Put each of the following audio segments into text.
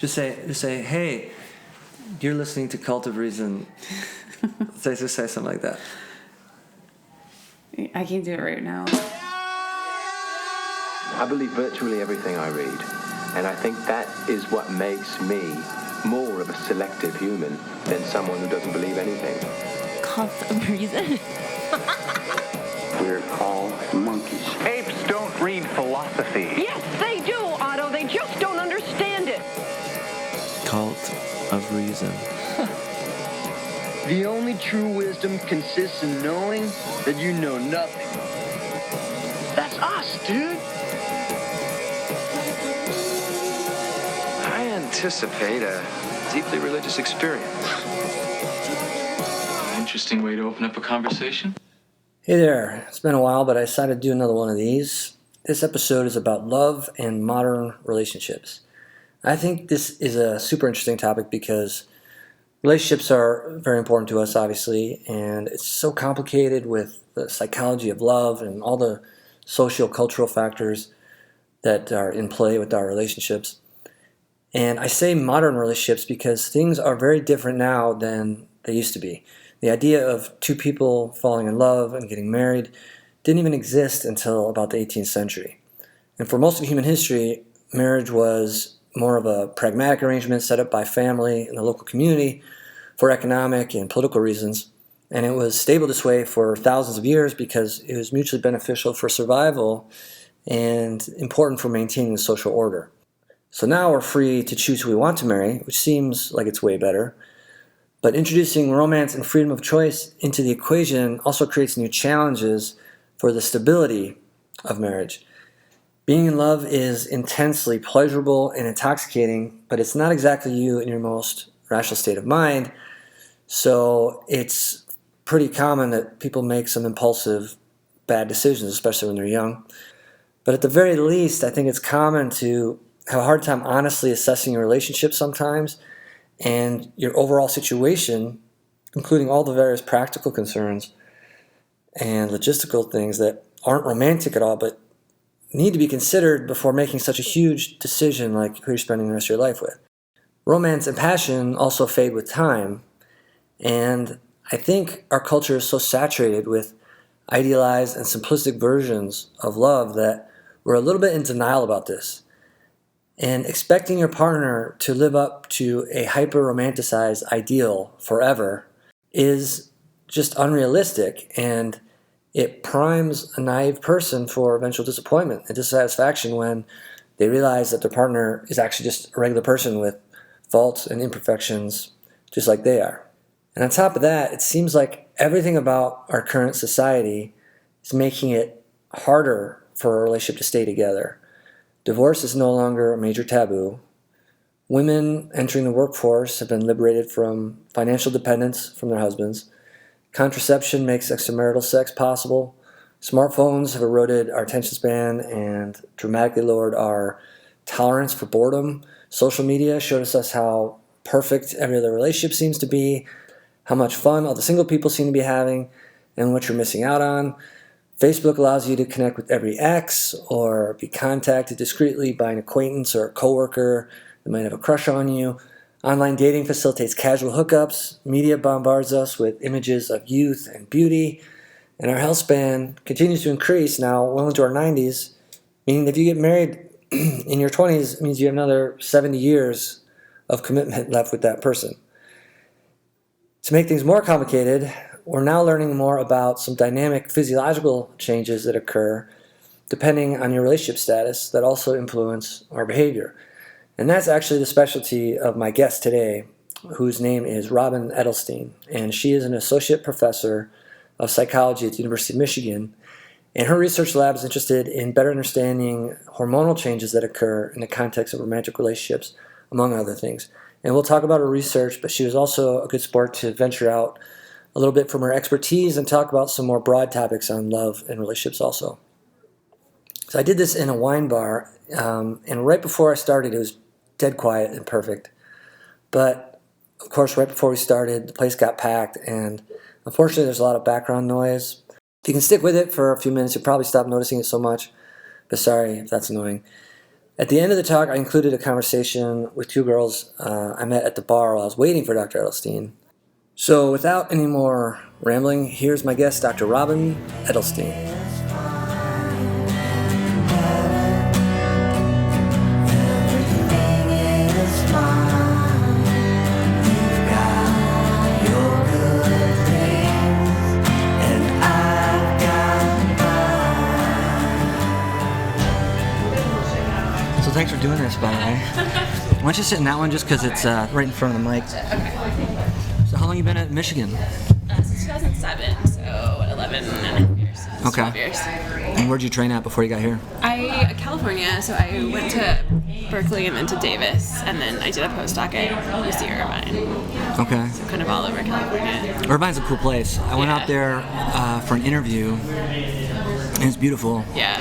Just say, hey, you're listening to Cult of Reason. Just say something like that. I can't do it right now. I believe virtually everything I read, and I think that is what makes me more of a selective human than someone who doesn't believe anything. Cult of Reason. We're all monkeys. Apes don't read philosophy. Yes, they do, Otto. They just don't understand it. Cult of Reason. The only true wisdom consists in knowing that you know nothing. That's us, dude. I anticipate a deeply religious experience. Interesting way to open up a conversation. Hey there, it's been a while, but I decided to do another one of these. This episode is about love and modern relationships. I think this is a super interesting topic because relationships are very important to us, obviously, and it's so complicated with the psychology of love and all the socio-cultural factors that are in play with our relationships. And I say modern relationships because things are very different now than they used to be. The idea of two people falling in love and getting married didn't even exist until about the 18th century. And for most of human history, marriage was more of a pragmatic arrangement set up by family and the local community for economic and political reasons. And it was stable this way for thousands of years because it was mutually beneficial for survival and important for maintaining the social order. So now we're free to choose who we want to marry, which seems like it's way better. But introducing romance and freedom of choice into the equation also creates new challenges for the stability of marriage. Being in love is intensely pleasurable and intoxicating, but it's not exactly you in your most rational state of mind. So it's pretty common that people make some impulsive, bad decisions, especially when they're young. But at the very least, I think it's common to have a hard time honestly assessing your relationship sometimes and your overall situation, including all the various practical concerns and logistical things that aren't romantic at all, but need to be considered before making such a huge decision like who you're spending the rest of your life with. Romance and passion also fade with time, and I think our culture is so saturated with idealized and simplistic versions of love that we're a little bit in denial about this. And expecting your partner to live up to a hyper-romanticized ideal forever is just unrealistic, and it primes a naive person for eventual disappointment and dissatisfaction when they realize that their partner is actually just a regular person with faults and imperfections just like they are. And on top of that, it seems like everything about our current society is making it harder for a relationship to stay together. Divorce is no longer a major taboo. Women entering the workforce have been liberated from financial dependence from their husbands. Contraception makes extramarital sex possible. Smartphones have eroded our attention span and dramatically lowered our tolerance for boredom. Social media showed us how perfect every other relationship seems to be, how much fun all the single people seem to be having, and what you're missing out on. Facebook allows you to connect with every ex or be contacted discreetly by an acquaintance or a coworker that might have a crush on you. Online dating facilitates casual hookups. Media bombards us with images of youth and beauty. And our health span continues to increase now well into our 90s, meaning that if you get married in your 20s, it means you have another 70 years of commitment left with that person. To make things more complicated, we're now learning more about some dynamic physiological changes that occur depending on your relationship status that also influence our behavior. And that's actually the specialty of my guest today, whose name is Robin Edelstein. And she is an associate professor of psychology at the University of Michigan. And her research lab is interested in better understanding hormonal changes that occur in the context of romantic relationships, among other things. And we'll talk about her research, but she was also a good sport to venture out a little bit from her expertise and talk about some more broad topics on love and relationships also. So I did this in a wine bar, and right before I started, it was dead quiet and perfect. But, of course, right before we started, the place got packed, and unfortunately there's a lot of background noise. If you can stick with it for a few minutes, you'll probably stop noticing it so much, but sorry if that's annoying. At the end of the talk, I included a conversation with two girls I met at the bar while I was waiting for Dr. Edelstein. So without any more rambling, here's my guest, Dr. Robin Edelstein. Thanks for doing this, by the way. Why don't you sit in that one just because it's right in front of the mic. Okay. So how long you been at Michigan? Since 2007, so 11 and a half years. Okay. 12 years. And where'd you train at before you got here? California, so I went to Berkeley and then to Davis, and then I did a postdoc at UC Irvine. Okay. So kind of all over California. Irvine's a cool place. I went out there for an interview, and it's beautiful. Yeah,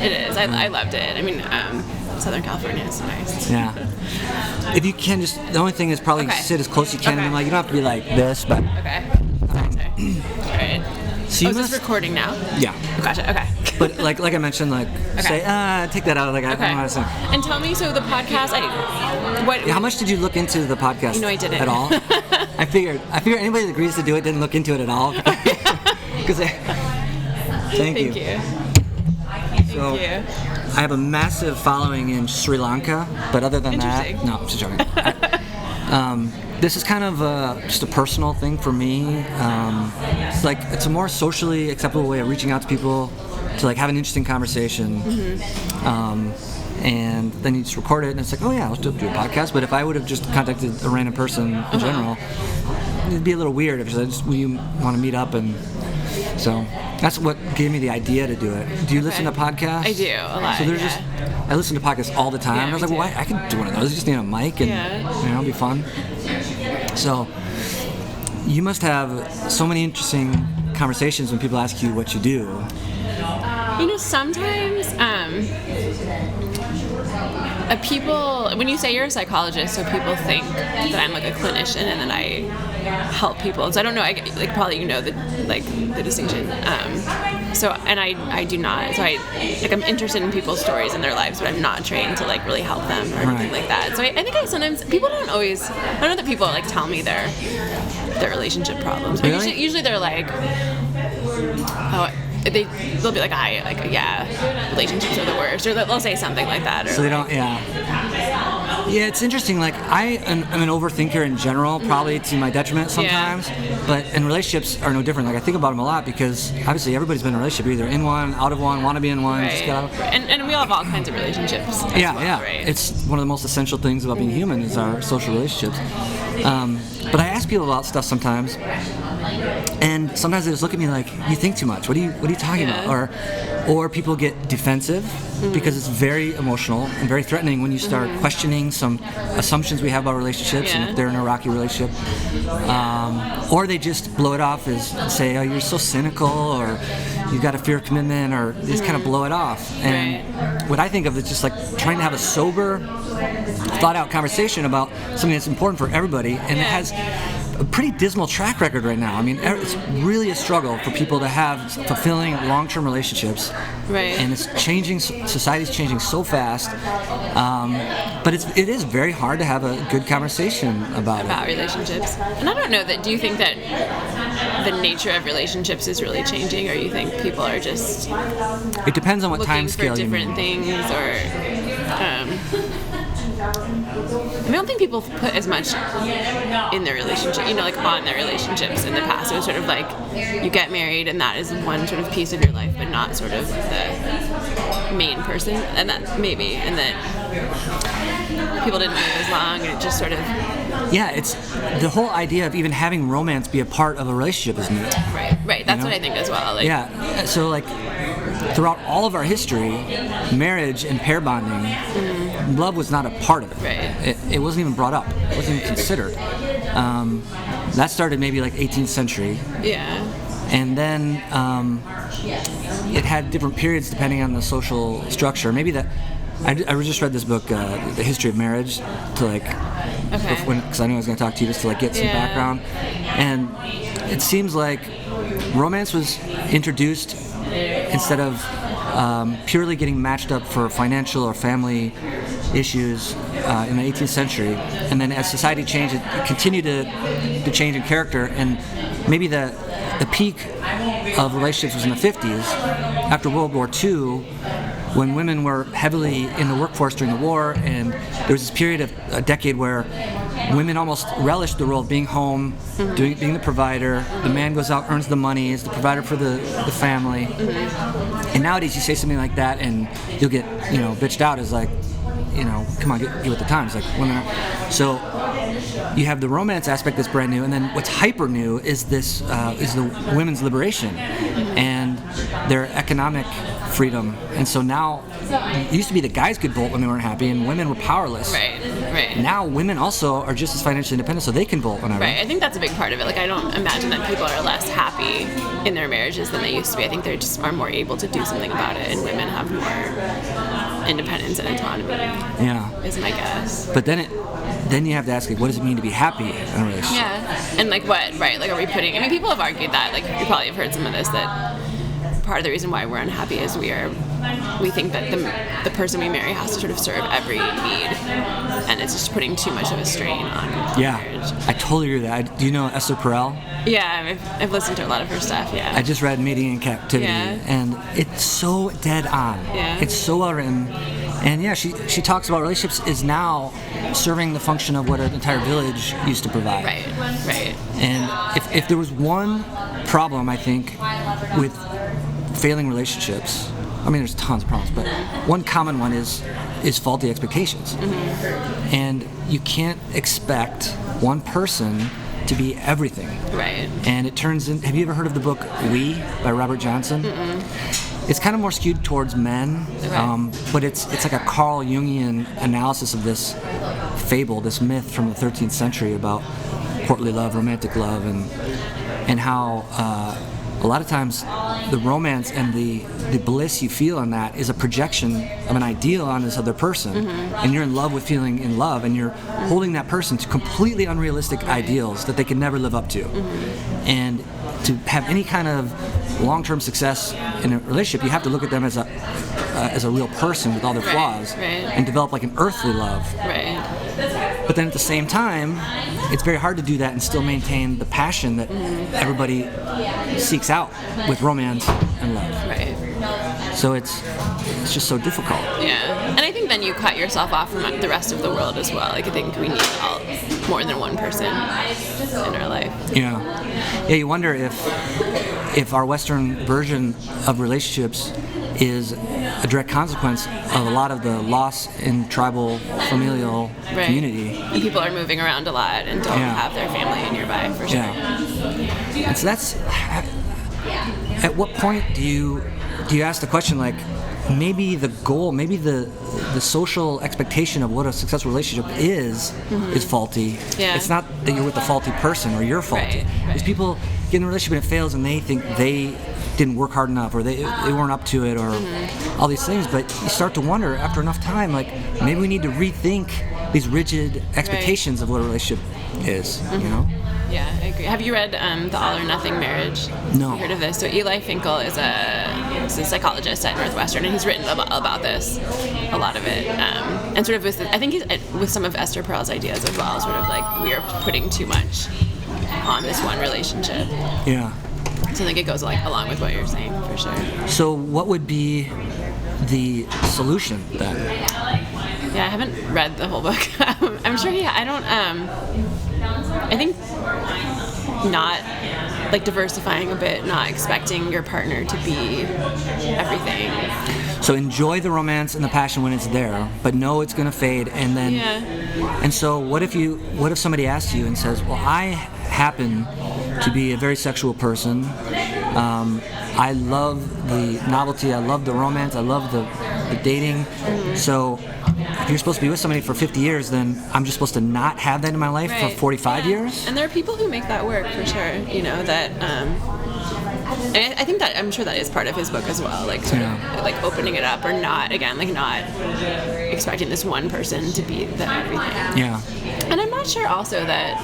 it is. I loved it. I mean, Southern California is nice. Yeah. If you can just, the only thing is probably sit as close as you can, and like, you don't have to be like this, but. Okay. Sorry. All right. So is this recording now? Yeah. Gotcha. Okay. But like I mentioned, like say take that out. Like I don't know how to say. And tell me, so the podcast, how much did you look into the podcast? You know, I didn't at all. I figured anybody that agrees to do it didn't look into it at all. Because thank you. So, Thank you. I have a massive following in Sri Lanka, but other than that, no, I'm just joking. This is kind of just a personal thing for me. It's a more socially acceptable way of reaching out to people to like have an interesting conversation. Mm-hmm. And then you just record it, and it's like, oh yeah, let's do a podcast. But if I would have just contacted a random person in general, it'd be a little weird if you want to meet up and. So that's what gave me the idea to do it. Do you listen to podcasts? I do, a lot. So there's I listen to podcasts all the time. Yeah, I was like, well, I could do one of those. You just need a mic and it'll be fun. So you must have so many interesting conversations when people ask you what you do. You know, sometimes people, when you say you're a psychologist, so people think that I'm like a clinician and then I help people. So I don't know, probably the distinction. And I do not. So I'm interested in people's stories and their lives, but I'm not trained to like really help them or anything like that. So I think sometimes people don't always. I don't know that people like tell me their relationship problems. Really? Usually they're like, they'll be like, relationships are the worst, or they'll say something like that. Or so they don't, Yeah, it's interesting. Like, I'm an overthinker in general, probably to my detriment sometimes. But relationships are no different. Like, I think about them a lot because obviously everybody's been in a relationship, either in one, out of one, want to be in one, just get out. And we all have all kinds of relationships. Right? It's one of the most essential things about being human is our social relationships. But I ask people about stuff sometimes, and sometimes they just look at me like, "You think too much. What are you talking about?" Or people get defensive because it's very emotional and very threatening when you start questioning some assumptions we have about relationships and if they're in a rocky relationship. Or they just blow it off as say, "Oh, you're so cynical," or "You've got a fear of commitment," or they just kind of blow it off. And what I think of is just like trying to have a sober, thought-out conversation about something that's important for everybody, and it has a pretty dismal track record right now. I mean, it's really a struggle for people to have fulfilling long-term relationships. Right. And it's changing. Society's changing so fast. But it is very hard to have a good conversation about relationships. And I don't know that. Do you think that the nature of relationships is really changing, or you think people are just? It depends on what time scale you mean. Looking for different things, or. I don't think people put as much in their relationship, like on their relationships in the past. It was sort of like you get married and that is one sort of piece of your life, but not sort of the main person. And that maybe, and that people didn't live as long, and it just sort of. Yeah, it's the whole idea of even having romance be a part of a relationship is new. Right. That's what I think as well. Yeah. So like. Throughout all of our history, marriage and pair bonding, love was not a part of it. Right. It wasn't even brought up. It wasn't even considered. That started maybe like 18th century. Yeah. And then it had different periods depending on the social structure. Maybe that. I just read this book, The History of Marriage, to like, because I knew I was going to talk to you just to like get some background. And it seems like romance was introduced instead of purely getting matched up for financial or family issues in the 18th century, and then as society changed, it continued to change in character, and maybe the peak of relationships was in the 50s, after World War II, when women were heavily in the workforce during the war, and there was this period of a decade where women almost relished the role of being home, being the provider. The man goes out, earns the money, is the provider for the family. And nowadays you say something like that and you'll get, bitched out as like, come on, get with the times. Like women are. So you have the romance aspect that's brand new, and then what's hyper new is this is the women's liberation and their economic freedom. And so now, it used to be the guys could vote when they weren't happy, and women were powerless. Right. Now women also are just as financially independent, so they can vote whenever. Right. I think that's a big part of it. Like, I don't imagine that people are less happy in their marriages than they used to be. I think they just are more able to do something about it, and women have more independence and autonomy. Yeah. Is my guess. But then you have to ask, like, what does it mean to be happy in a relationship? Yeah. And like what? Right. Like, are we putting? I mean, people have argued that. Like, you probably have heard some of this, that part of the reason why we're unhappy is we think that the person we marry has to sort of serve every need, and it's just putting too much of a strain on marriage. I totally agree with that. Do you know Esther Perel? Yeah, I've listened to a lot of her stuff. Yeah. I just read Mating in Captivity, and it's so dead on. Yeah. It's so well written, and yeah, she talks about relationships is now serving the function of what an entire village used to provide. Right. And if there was one problem, I think, with failing relationships, I mean, there's tons of problems, but one common one is faulty expectations. And you can't expect one person to be everything. Right. And it turns in. Have you ever heard of the book We by Robert Johnson? It's kind of more skewed towards men, but it's like a Carl Jungian analysis of this fable, this myth from the 13th century about courtly love, romantic love, and how a lot of times the romance and the bliss you feel in that is a projection of an ideal on this other person, and you're in love with feeling in love, and you're holding that person to completely unrealistic ideals that they can never live up to. And to have any kind of long-term success in a relationship, you have to look at them as a real person with all their flaws, and develop like an earthly love. Right. But then at the same time, it's very hard to do that and still maintain the passion that everybody seeks out with romance and love. Right. So it's just so difficult. Yeah. And I think then you cut yourself off from the rest of the world as well. Like, I think we need more than one person in our life. Yeah. You wonder if our Western version of relationships is a direct consequence of a lot of the loss in tribal familial community. And people are moving around a lot and don't have their family nearby, for sure. Yeah. And so that's, at what point do you ask the question, like, maybe the goal, maybe the social expectation of what a successful relationship is faulty. Yeah. It's not that you're with a faulty person or you're faulty. Because people get in a relationship and it fails and they think they didn't work hard enough, or they weren't up to it, or all these things. But you start to wonder after enough time, like, maybe we need to rethink these rigid expectations of what a relationship is, you know? Yeah, I agree. Have you read The All or Nothing Marriage? No. You heard of this? So Eli Finkel is a psychologist at Northwestern, and he's written about this, a lot of it, and sort of I think he's with some of Esther Perel's ideas as well, sort of like we are putting too much on this one relationship. Yeah. So I think it goes like along with what you're saying, for sure. So what would be the solution then? Yeah, I haven't read the whole book. I'm sure I think not, like, diversifying a bit, not expecting your partner to be everything. So enjoy the romance and the passion when it's there, but know it's going to fade, and then. Yeah. And so what if somebody asks you and says, "Well, I happen to be a very sexual person. I love the novelty. I love the romance. I love the dating. So if you're supposed to be with somebody for 50 years, then I'm just supposed to not have that in my life for 45 years? And there are people who make that work, for sure. You know, that. And I think that, I'm sure that is part of his book as well, like sort of like opening it up, or not expecting this one person to be the everything. Yeah. And I'm not sure also that,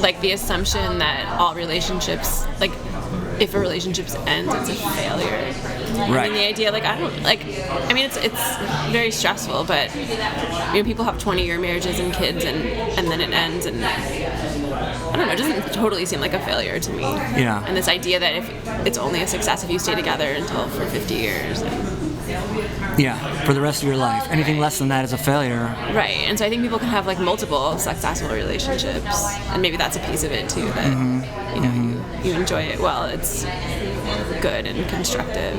like, the assumption that all relationships, like, if a relationship ends, it's a failure. Right. I mean, the idea, like, I don't, like, I mean, it's very stressful, but, you know, people have 20-year marriages and kids, and then it ends, and I don't know, it doesn't totally seem like a failure to me. Yeah. And this idea that if it's only a success if you stay together for 50 years. Yeah, for the rest of your life. Anything less than that is a failure. Right. And so I think people can have, like, multiple successful relationships, and maybe that's a piece of it too, that you know, you enjoy it while it's good and constructive.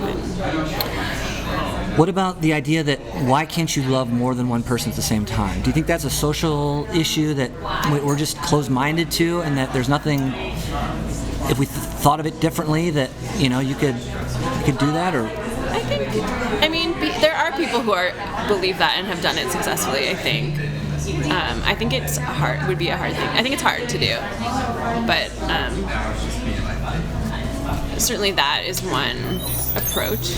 What about the idea that why can't you love more than one person at the same time? Do you think that's a social issue that we're just closed-minded to, and that there's nothing, if we thought of it differently, that, you know, you could do that? Or I mean, there are people who believe that and have done it successfully, I think. I think would be a hard thing. I think it's hard to do, but certainly that is one approach,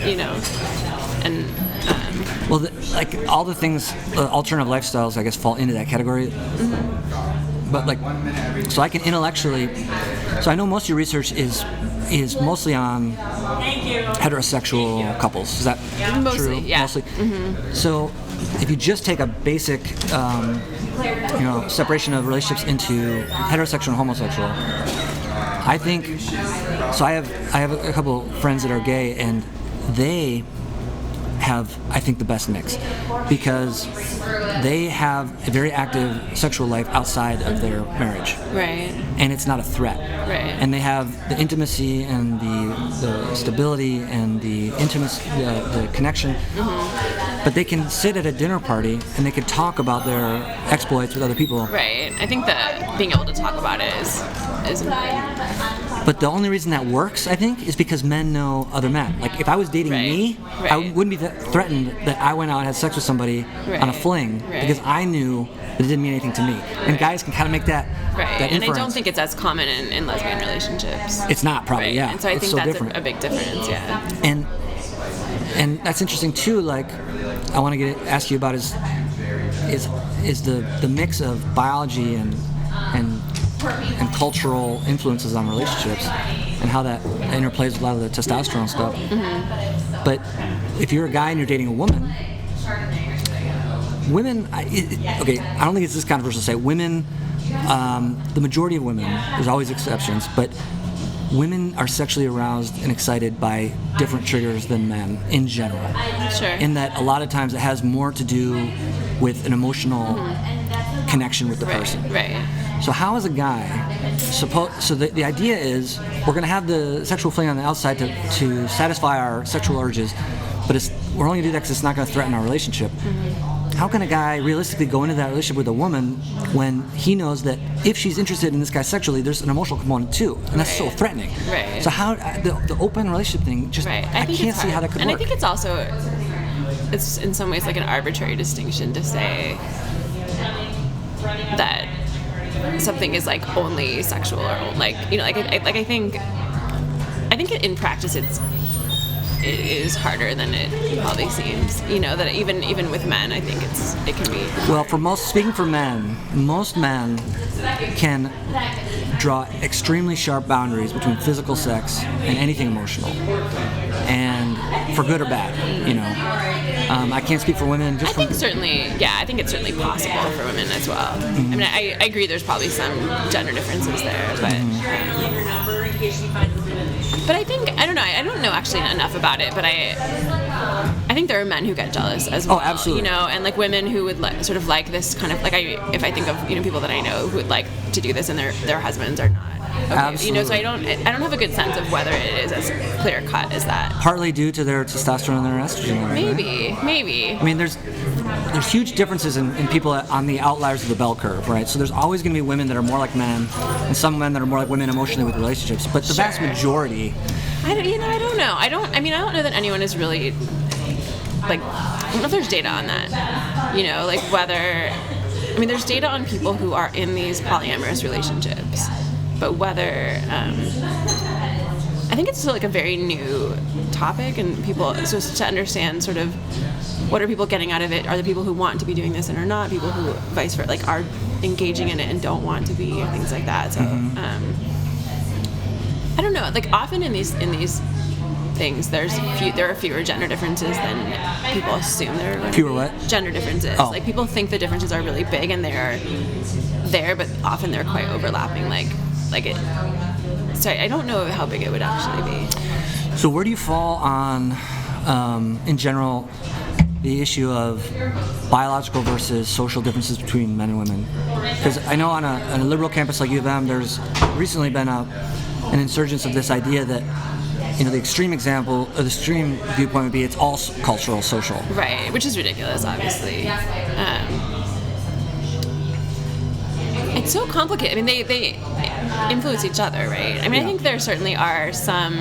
you know, and well, like all the things, alternative lifestyles, I guess, fall into that category. But like, so I can intellectually, so I know most of your research is mostly on heterosexual couples. Is that mostly, true? Yeah. Mostly. So if you just take a basic, separation of relationships into heterosexual and homosexual, I think. So I have a couple friends that are gay, and they have, I think, the best mix, because they have a very active sexual life outside of their marriage, right, and it's not a threat, right, and they have the intimacy and the stability and the intimacy, the connection, but they can sit at a dinner party and they can talk about their exploits with other people. Right. I think that being able to talk about it is important. But the only reason that works, I think, is because men know other men. Like, if I was dating me, I wouldn't be threatened that I went out and had sex with somebody on a fling, because I knew that it didn't mean anything to me. And guys can kind of make that that and inference. I don't think it's as common in lesbian relationships. It's not, probably, yeah. And so I think so that's different. a big difference, yeah. And that's interesting too. Like, I want to ask you about is the mix of biology and cultural influences on relationships, and how that interplays with a lot of the testosterone stuff. But if you're a guy and you're dating a woman, I don't think it's this controversial to say women. The majority of women, there's always exceptions, but women are sexually aroused and excited by different triggers than men in general. Sure. In that a lot of times it has more to do with an emotional connection with the person. Right. So how is a guy so the idea is we're going to have the sexual fling on the outside to satisfy our sexual urges, but we're only going to do that because it's not going to threaten our relationship. How can a guy realistically go into that relationship with a woman when he knows that if she's interested in this guy sexually, there's an emotional component too, and that's so threatening. Right. So how the open relationship thing, just I can't see how that could work. And I think it's also, it's in some ways like an arbitrary distinction to say that something is like only sexual or like, you know, like I think in practice it is harder than it probably seems, you know, that even with men, I think it can be. Well, speaking for men, most men can draw extremely sharp boundaries between physical sex and anything emotional, and for good or bad, you know. I can't speak for women. I think it's certainly possible for women as well. I mean, I agree there's probably some gender differences there, but but I think, I don't know actually enough about it, but I think there are men who get jealous as well. Oh, absolutely. You know, and like women who would sort of like this kind of, like, if I think of, you know, people that I know who would like to do this and their husbands are not. Okay. Absolutely. You know, so I don't have a good sense of whether it is as clear cut as that. Partly due to their testosterone and their estrogen level. Maybe. I mean, there's huge differences in people on the outliers of the bell curve, right? So there's always going to be women that are more like men, and some men that are more like women emotionally with relationships. But the vast majority. I don't know. I don't know that anyone is really, like, I don't know if there's data on that. You know, like whether, I mean, there's data on people who are in these polyamorous relationships, but whether, I think it's still like a very new topic, and people, so to understand sort of what are people getting out of it, are the people who want to be doing this and are not, people who vice versa, like are engaging in it and don't want to be, things like that. So, I don't know. Like often in these things, there are fewer gender differences than people assume there are. Going Fewer to be. what? Gender differences. Oh. Like people think the differences are really big, and they are there, but often they're quite overlapping. Like it. So I don't know how big it would actually be. So where do you fall on, in general, the issue of biological versus social differences between men and women? Because I know on a liberal campus like U of M, there's recently been an insurgence of this idea that, the extreme example, or the extreme viewpoint would be it's all cultural, social. Right, which is ridiculous, obviously. It's so complicated. I mean, they influence each other, right? I mean, I think there certainly are some.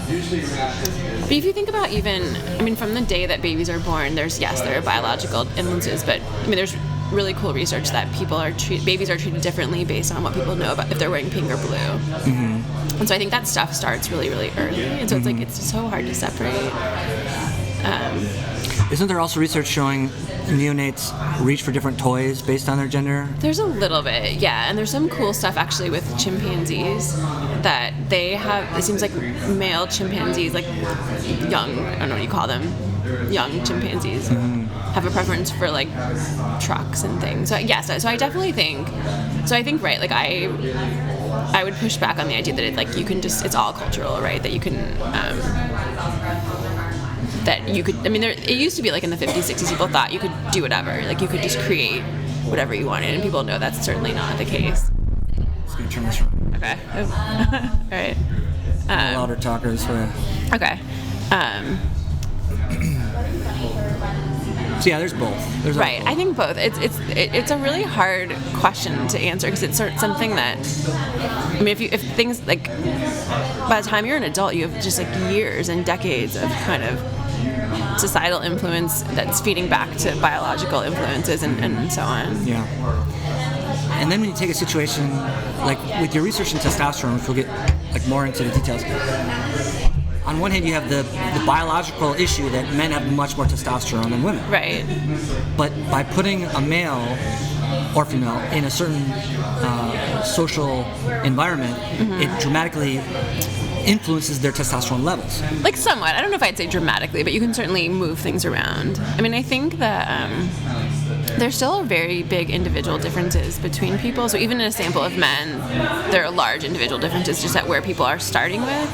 But if you think about from the day that babies are born, there are biological influences, but there's really cool research that babies are treated differently based on what people know about if they're wearing pink or blue. Mm-hmm. And so I think that stuff starts really, really early, and so it's so hard to separate. Isn't there also research showing neonates reach for different toys based on their gender? There's a little bit, yeah, and there's some cool stuff actually with chimpanzees that they have. It seems like male chimpanzees, like young, I don't know what you call them, young chimpanzees, have a preference for like trucks and things. So yes, so I definitely think. So I think right, like I would push back on the idea that it's all cultural, right? That you can. That you could, it used to be like in the 50s, 60s, people thought you could do whatever. Like you could just create whatever you wanted, and people know that's certainly not the case. Just gonna turn this around. Okay. All right. Louder talker this way. Okay. So yeah, there's both. There's right. I think both. It's a really hard question to answer because it's something that, if things like, by the time you're an adult, you have just like years and decades of kind of societal influence that's feeding back to biological influences and so on. Yeah. And then when you take a situation like with your research in testosterone, which we'll get like more into the details. On one hand, you have the biological issue that men have much more testosterone than women. Right. But by putting a male or female in a certain social environment, it dramatically influences their testosterone levels. Like somewhat. I don't know if I'd say dramatically, but you can certainly move things around. I think that there still are very big individual differences between people. So even in a sample of men, there are large individual differences just at where people are starting with.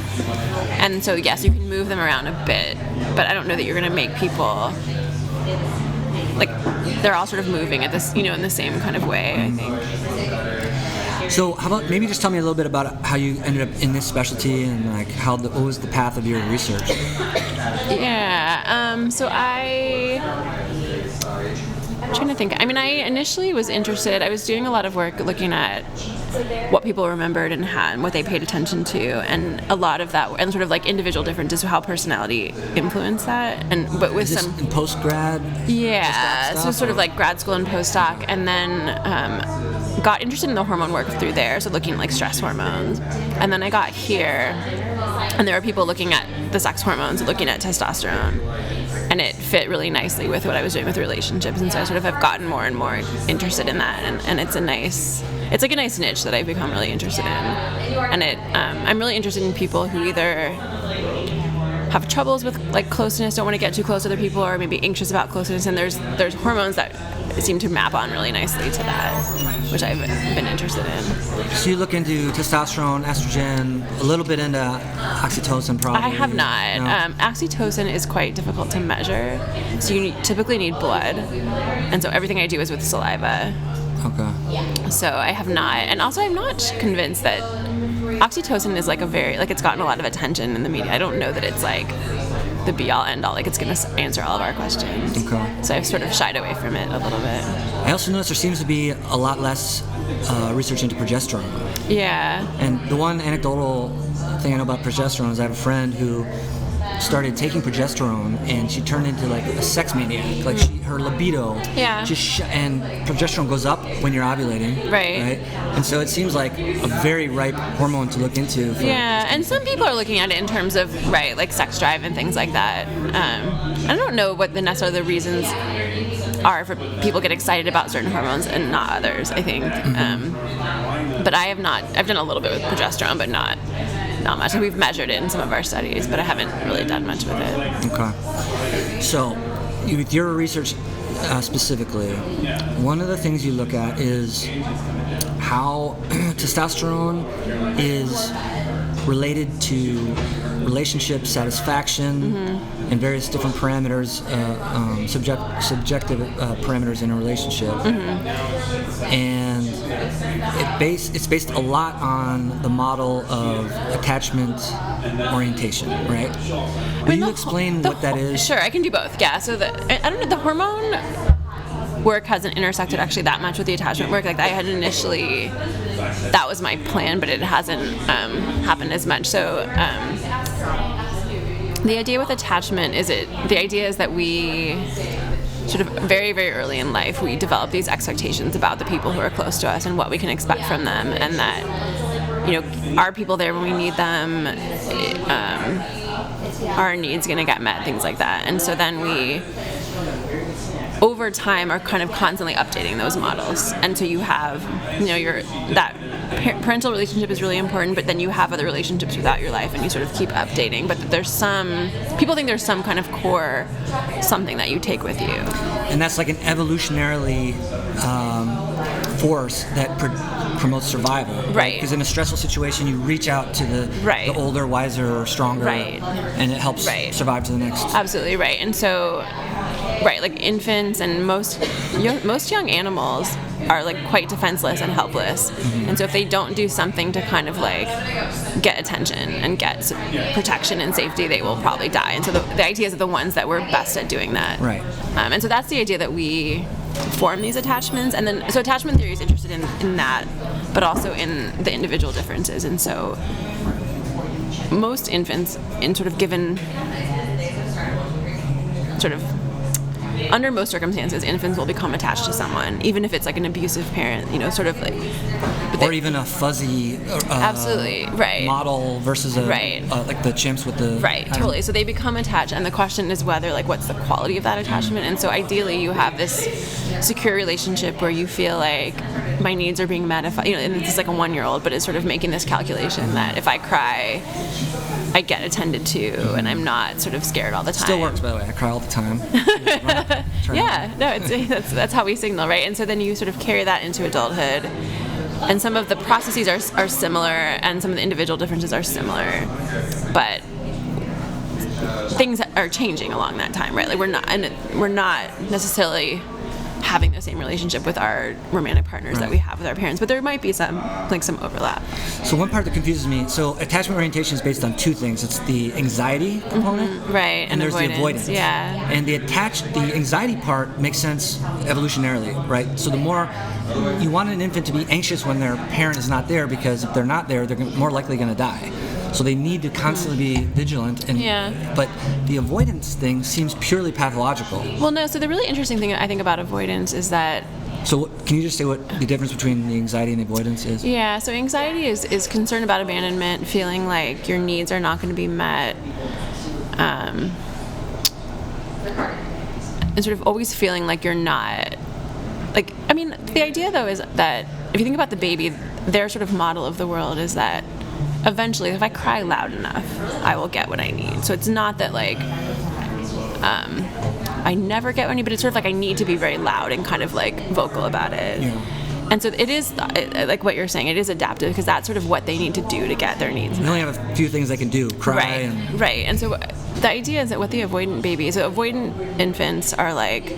And so yes, you can move them around a bit, but I don't know that you're going to make people like they're all sort of moving at this, in the same kind of way, I think. So how about maybe just tell me a little bit about how you ended up in this specialty and like what was the path of your research? Yeah. So I'm trying to think. I initially was interested. I was doing a lot of work looking at what people remembered and what they paid attention to, and a lot of that, and sort of like individual differences, how personality influenced that, but with Is this some in post-grad. Yeah, so sort of like grad school and postdoc, and then got interested in the hormone work through there. So looking at like stress hormones, and then I got here, and there were people looking at the sex hormones, looking at testosterone. And it fit really nicely with what I was doing with relationships, and so I sort of have gotten more and more interested in that, and it's like a nice niche that I've become really interested in, and I'm really interested in people who either have troubles with like closeness, don't want to get too close to other people, or maybe anxious about closeness, and there's hormones that seem to map on really nicely to that, which I've been interested in. So you look into testosterone, estrogen, a little bit into oxytocin probably? I have not. No. Oxytocin is quite difficult to measure, so you typically need blood, and so everything I do is with saliva. Okay. So I have not, and also I'm not convinced that oxytocin is like it's gotten a lot of attention in the media. I don't know that it's like the be-all, end-all, like it's going to answer all of our questions. Okay. So I've sort of shied away from it a little bit. I also noticed there seems to be a lot less research into progesterone. Yeah. And the one anecdotal thing I know about progesterone is I have a friend who started taking progesterone and she turned into like a sex maniac. Like her libido and progesterone goes up when you're ovulating. Right. And so it seems like a very ripe hormone to look into. And some people are looking at it in terms of like sex drive and things like that. I don't know what necessarily the reasons are for people get excited about certain hormones and not others, I think. But I've done a little bit with progesterone, but not not much. And we've measured it in some of our studies, but I haven't really done much with it. Okay. So, with your research specifically, one of the things you look at is how testosterone is related to relationship satisfaction and various different parameters, subjective parameters in a relationship. And it's based a lot on the model of attachment orientation, right? Will you explain what that is? Sure, I can do both. Yeah. So I don't know, the hormone work hasn't intersected actually that much with the attachment work. Like I had initially, that was my plan, but it hasn't happened as much. So the idea with attachment the idea is that we sort of very, very early in life, we develop these expectations about the people who are close to us and what we can expect from them, and that, you know, are people there when we need them? Are our needs going to get met? Things like that. And so then we, over time, are kind of constantly updating those models. And so you have, you know, that parental relationship is really important, but then you have other relationships throughout your life, and you sort of keep updating. But people think there's some kind of core something that you take with you. And that's like an evolutionarily force that promotes survival. Right. Because in a stressful situation, you reach out to the older, wiser, or stronger, and it helps survive to the next. Absolutely right. And so, like infants and most young animals are like quite defenseless and helpless. And so if they don't do something to kind of like get attention and get protection and safety, they will probably die. And so the idea is that the ones that were best at doing that. Right. And so that's the idea, that we form these attachments. And then, so attachment theory is interested in that, but also in the individual differences. And so most infants, in sort of given sort of under most circumstances, infants will become attached to someone, even if it's like an abusive parent, you know, sort of like, or even a fuzzy absolutely model versus like the chimps with the totally. So they become attached, and the question is whether, like, what's the quality of that attachment. And so ideally you have this secure relationship where you feel like my needs are being met, if I, you know, and it's like a 1-year-old, but it's sort of making this calculation that if I cry, I get attended to, and I'm not sort of scared all the time. Still works, by the way. I cry all the time. Yeah, no, that's how we signal, right? And so then you sort of carry that into adulthood, and some of the processes are similar, and some of the individual differences are similar, but things are changing along that time, right? Like we're not necessarily having the same relationship with our romantic partners that we have with our parents, but there might be some overlap. So one part that confuses me, so attachment orientation is based on two things. It's the anxiety component, right, and there's the avoidance. Yeah. And the anxiety part makes sense evolutionarily, right? So the more you want an infant to be anxious when their parent is not there, because if they're not there, they're more likely going to die. So they need to constantly be vigilant. But the avoidance thing seems purely pathological. Well, no. So the really interesting thing I think about avoidance is that. So can you just say what the difference between the anxiety and the avoidance is? Yeah. So anxiety is concern about abandonment, feeling like your needs are not going to be met, and sort of always feeling like you're not. Like, I mean, the idea though is that if you think about the baby, their sort of model of the world is that eventually, if I cry loud enough, I will get what I need. So it's not that, like, I never get what I need, but it's sort of like I need to be very loud and kind of, like, vocal about it. Yeah. And so it is, like what you're saying, it is adaptive, because that's sort of what they need to do to get their needs met. They only have a few things they can do, cry. Right. And so the idea is that with the avoidant babies, so avoidant infants are, like,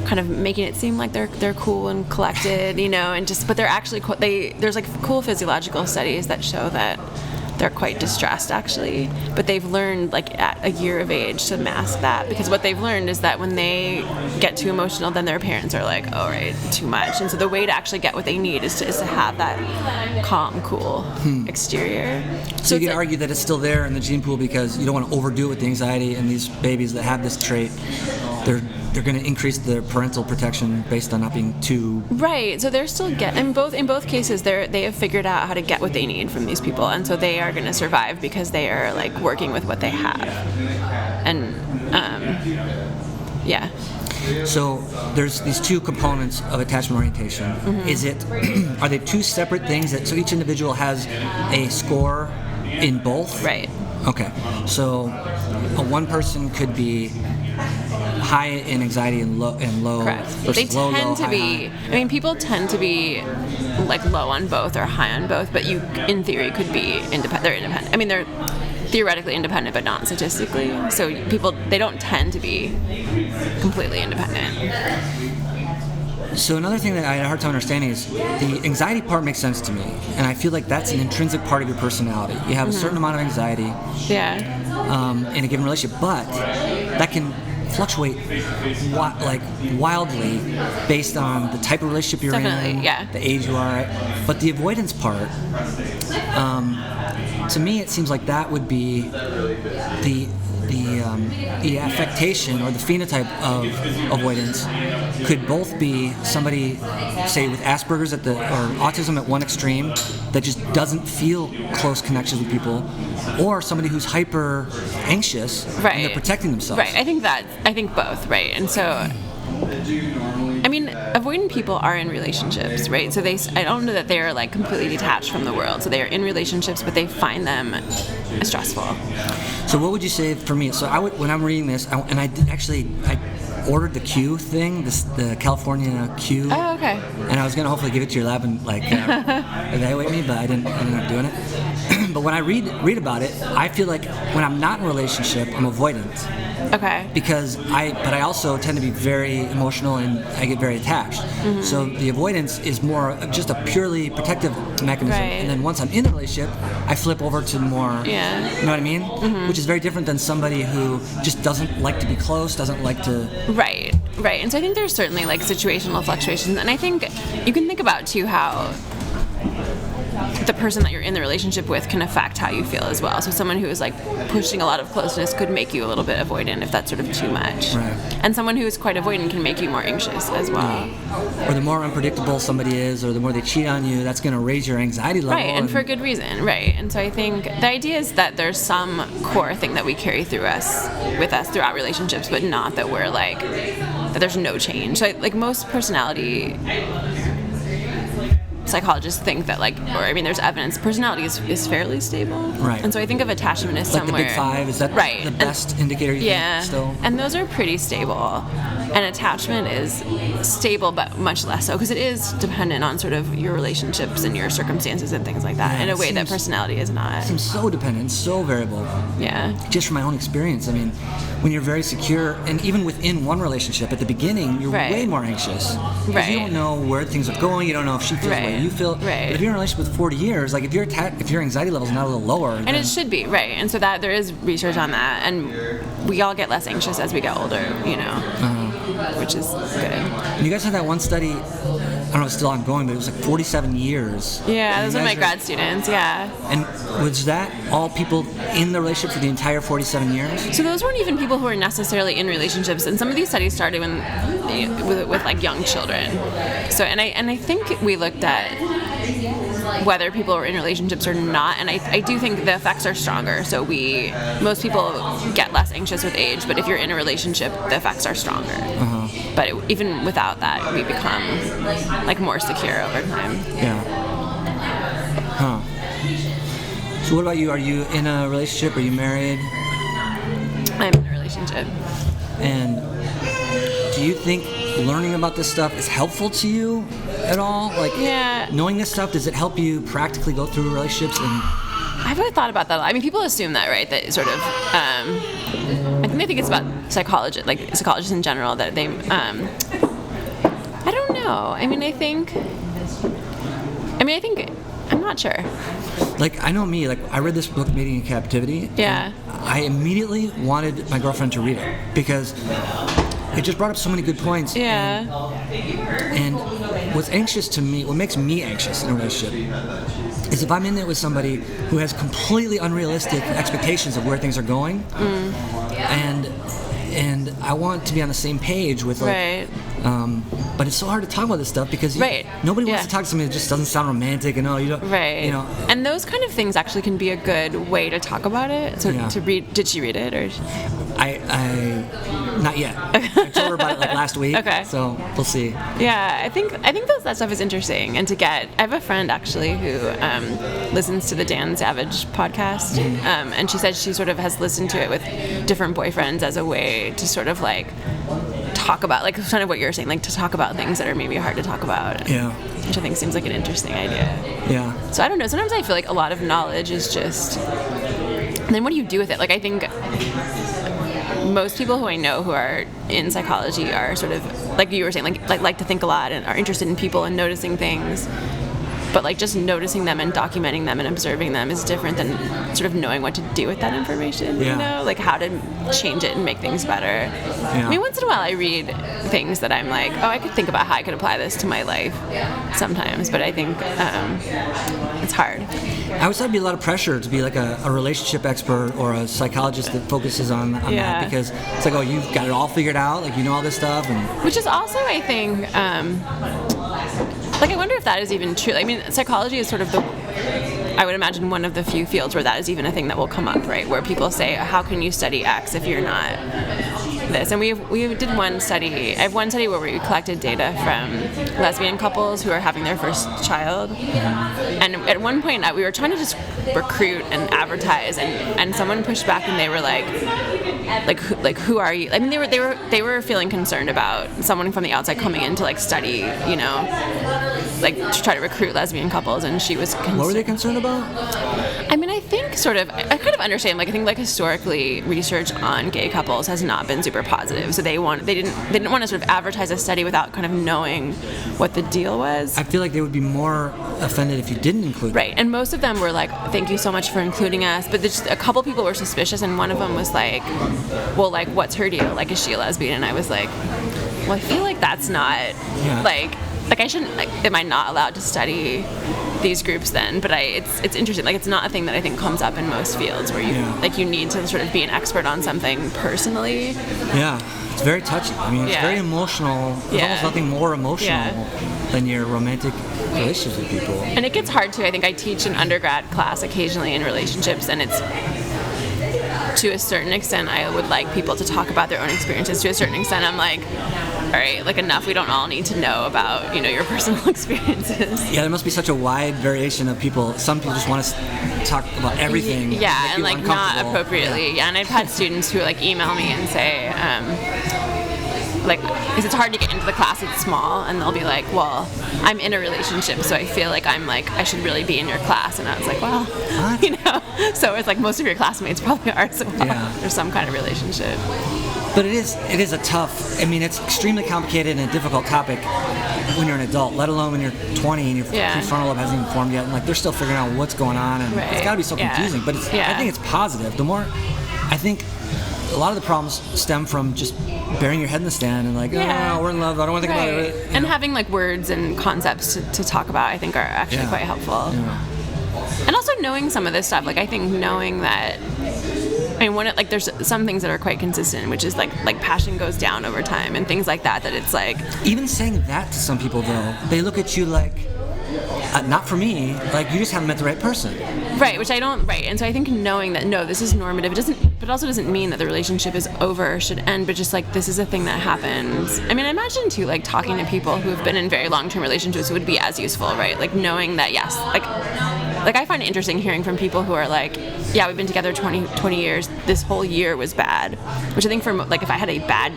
kind of making it seem like they're cool and collected, you know, and but they're actually there's like cool physiological studies that show that they're quite distressed actually, but they've learned like at a year of age to mask that, because what they've learned is that when they get too emotional, then their parents are like, all right, too much. And so the way to actually get what they need is to have that calm, cool exterior. So you can argue that it's still there in the gene pool because you don't want to overdo it with the anxiety, and these babies that have this trait, they're going to increase their parental protection based on not being too... Right, so they're still in both cases they have figured out how to get what they need from these people, and so they are going to survive because they are like working with what they have. And yeah. So there's these two components of attachment orientation. Is it are they two separate things so each individual has a score In both? Right. Okay. So one person could be high in anxiety and low Correct. versus They low, tend low, to high, be. high. I mean, people tend to be like low on both or high on both, but you, in theory, could be independent. They're independent. I mean, they're theoretically independent, but not statistically. So they don't tend to be completely independent. So another thing that I had a hard time understanding is the anxiety part makes sense to me, and I feel like that's an intrinsic part of your personality. You have a certain amount of anxiety in a given relationship, but that can fluctuate wildly based on the type of relationship you're in, the age you are at. But the avoidance part, to me, it seems like that would be the affectation or the phenotype of avoidance could both be somebody, say, with Asperger's or autism at one extreme that just doesn't feel close connections with people, or somebody who's hyper anxious and they're protecting themselves. Right. I think both. Right. And so, I mean, avoidant people are in relationships, right? So I don't know that they're like completely detached from the world. So they are in relationships, but they find them stressful. So what would you say for me? So when I'm reading this, I ordered the Q thing, the California Q. Oh, okay. And I was gonna hopefully give it to your lab and evaluate me, but I didn't end up doing it. But when I read about it, I feel like when I'm not in a relationship, I'm avoidant. Okay. Because I also tend to be very emotional and I get very attached. Mm-hmm. So the avoidance is more of just a purely protective mechanism. Right. And then once I'm in a relationship, I flip over to more, you know what I mean? Mm-hmm. Which is very different than somebody who just doesn't like to be close, doesn't like to... Right. And so I think there's certainly like situational fluctuations. And I think you can think about too how the person that you're in the relationship with can affect how you feel as well. So someone who is like pushing a lot of closeness could make you a little bit avoidant if that's sort of too much. Right. And someone who is quite avoidant can make you more anxious as well. Or the more unpredictable somebody is, or the more they cheat on you, that's going to raise your anxiety level. Right, and for good reason, right. And so I think the idea is that there's some core thing that we carry with us throughout relationships, but not that we're like, that there's no change. So like most personality psychologists think that there's evidence personality is fairly stable. Right. And so I think of attachment as like somewhere. the big five, is that the best indicator you think still? And those are pretty stable. And attachment is stable, but much less so, because it is dependent on sort of your relationships and your circumstances and things like that, in a way that personality is not. It seems so dependent, so variable. Yeah. Just from my own experience, I mean, when you're very secure, and even within one relationship, at the beginning, you're way more anxious. Because you don't know where things are going, you don't know if she feels the way you feel. Right. But if you're in a relationship with 40 years, like if your anxiety level's not a little lower. And it should be, right. And so that there is research on that, and we all get less anxious as we get older, which is good. And you guys had that one study, I don't know if it's still ongoing, but it was like 47 years. Yeah, those are my grad students, yeah. And was that all people in the relationship for the entire 47 years? So those weren't even people who were necessarily in relationships, and some of these studies started with like young children. So and I think we looked at whether people were in relationships or not, and I do think the effects are stronger. So most people get less anxious with age, but if you're in a relationship, the effects are stronger. But even without that, we become like more secure over time. Yeah. Huh. So what about you? Are you in a relationship? Are you married? I'm in a relationship. And do you think learning about this stuff is helpful to you at all? Like, knowing this stuff, does it help you practically go through relationships? And I've really thought about that a lot. I mean, people assume that, right? That sort of, I think it's about psychologists in general, that they, I don't know. I think, I'm not sure. Like, I know me, like, I read this book, Mating in Captivity. Yeah. I immediately wanted my girlfriend to read it because it just brought up so many good points. Yeah. And what makes me anxious in a relationship is if I'm in there with somebody who has completely unrealistic expectations of where things are going, and I want to be on the same page with but it's so hard to talk about this stuff because nobody wants to talk to somebody that just doesn't sound romantic and And those kind of things actually can be a good way to talk about it. So to read, did she read it or? Not yet. I told her about it like last week. Okay. So we'll see. Yeah, I think that stuff is interesting, and I have a friend actually who listens to the Dan Savage podcast, and she said she sort of has listened to it with different boyfriends as a way to sort of like talk about, like kind of what you're saying, like to talk about things that are maybe hard to talk about. Yeah. Which I think seems like an interesting idea. Yeah. So I don't know. Sometimes I feel like a lot of knowledge is just. And then what do you do with it? Like I think most people who I know who are in psychology are sort of like you were saying, like to think a lot and are interested in people and noticing things. But like just noticing them and documenting them and observing them is different than sort of knowing what to do with that information. Yeah. You know, like how to change it and make things better. Yeah. I mean, once in a while I read things that I'm like, oh, I could think about how I could apply this to my life sometimes. But I think it's hard. I would say it'd be a lot of pressure to be like a relationship expert or a psychologist that focuses on that, because it's like, oh, you've got it all figured out, like you know all this stuff, and which is also, I think, like I wonder if that is even true. I mean, psychology is sort of I would imagine one of the few fields where that is even a thing that will come up, right? Where people say, how can you study X if you're not this? And we did one study. I have one study where we collected data from lesbian couples who are having their first child. And at one point we were trying to just recruit and advertise, and someone pushed back and they were like who are you? I mean, they were feeling concerned about someone from the outside coming in to like study, you know, like to try to recruit lesbian couples, and she was concerned. What were they concerned about? I mean, I think I kind of understand. Like, I think like historically, research on gay couples has not been super positive. So they didn't want to sort of advertise a study without kind of knowing what the deal was. I feel like they would be more offended if you didn't include them. Right, and most of them were like, "Thank you so much for including us." But a couple people were suspicious, and one of them was like, "Well, like, what's her deal? Like, is she a lesbian?" And I was like, "Well, I feel like that's not like I shouldn't. Like, am I not allowed to study these groups then?" But it's interesting. Like, it's not a thing that I think comes up in most fields where you need to sort of be an expert on something personally. Yeah, it's very touching. I mean, it's very emotional. There's almost nothing more emotional than your romantic relationships with people. And it gets hard too. I think I teach an undergrad class occasionally in relationships, and it's, to a certain extent, I would like people to talk about their own experiences. To a certain extent, I'm like, all right, like enough. We don't all need to know about, you know, your personal experiences. Yeah, there must be such a wide variation of people. Some people just want to talk about everything. Yeah, and like not appropriately. Yeah, and I've had students who like email me and say, like, because it's hard to get into the class, it's small, and they'll be like, well, I'm in a relationship, so I feel like I should really be in your class. And I was like, well, what? You know, so it's like most of your classmates probably are as well. Yeah. There's some kind of relationship. But it is a tough, I mean, it's extremely complicated and a difficult topic when you're an adult, let alone when you're 20 and your prefrontal lobe hasn't even formed yet, and like they're still figuring out what's going on, and it's got to be so confusing. But I think it's positive. The more, I think a lot of the problems stem from just burying your head in the sand and like, oh, we're in love, I don't want to think about it. And having like words and concepts to talk about, I think, are actually quite helpful. Yeah. And also knowing some of this stuff, like I think knowing that, I mean, there's some things that are quite consistent, which is like passion goes down over time and things like that. That it's like, even saying that to some people though, they look at you like, not for me. Like you just haven't met the right person. Right, which I don't. Right, and so I think knowing that no, this is normative. It doesn't, but also doesn't mean that the relationship is over or should end. But just like this is a thing that happens. I mean, I imagine too, like talking to people who have been in very long-term relationships would be as useful, right? Like knowing that yes, like I find it interesting hearing from people who are like, yeah, we've been together 20 years. This whole year was bad, which I think for like if I had a bad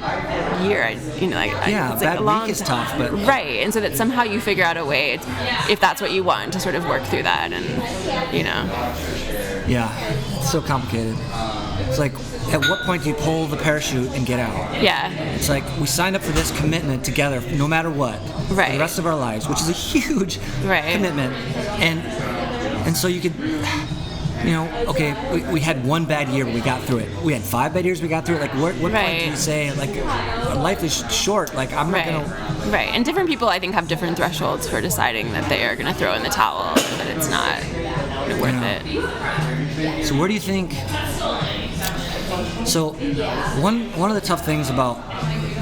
year, it's bad like a long week is tough, but right, and so that somehow you figure out a way, if that's what you want, to sort of work through that, and you know. Yeah, it's so complicated. It's like, at what point do you pull the parachute and get out? Yeah. It's like, we signed up for this commitment together, no matter what, for the rest of our lives, which is a huge commitment. And so you could, you know, okay, we had one bad year, but we got through it. We had 5 bad years, we got through it. Like, what point do you say, like, life is short, like, I'm not going to... Right, and different people, I think, have different thresholds for deciding that they are going to throw in the towel, or that it's not worth it. So where do you think... So one of the tough things about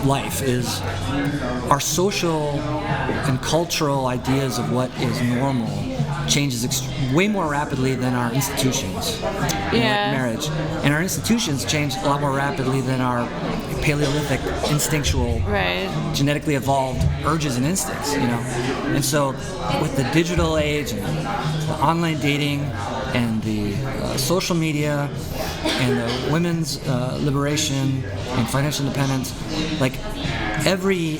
life is our social and cultural ideas of what is normal changes way more rapidly than our institutions. Like marriage. And our institutions change a lot more rapidly than our Paleolithic, instinctual, genetically evolved urges and instincts, And so with the digital age and the online dating and the social media and the women's liberation and financial independence, like every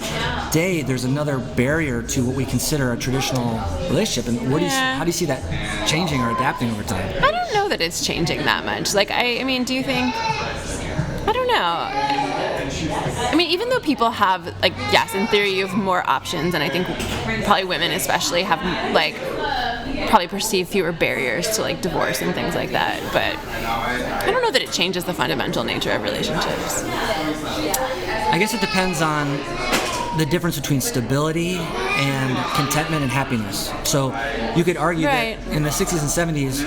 day there's another barrier to what we consider a traditional relationship. And how do you see that changing or adapting over time? I don't know that it's changing that much. Like, I mean, do you think? I don't know. I mean, even though people have, like, yes, in theory you have more options, and I think probably women especially have, like, probably perceive fewer barriers to, like, divorce and things like that. But I don't know that it changes the fundamental nature of relationships. I guess it depends on the difference between stability and contentment and happiness. So you could argue that in the 60s and 70s,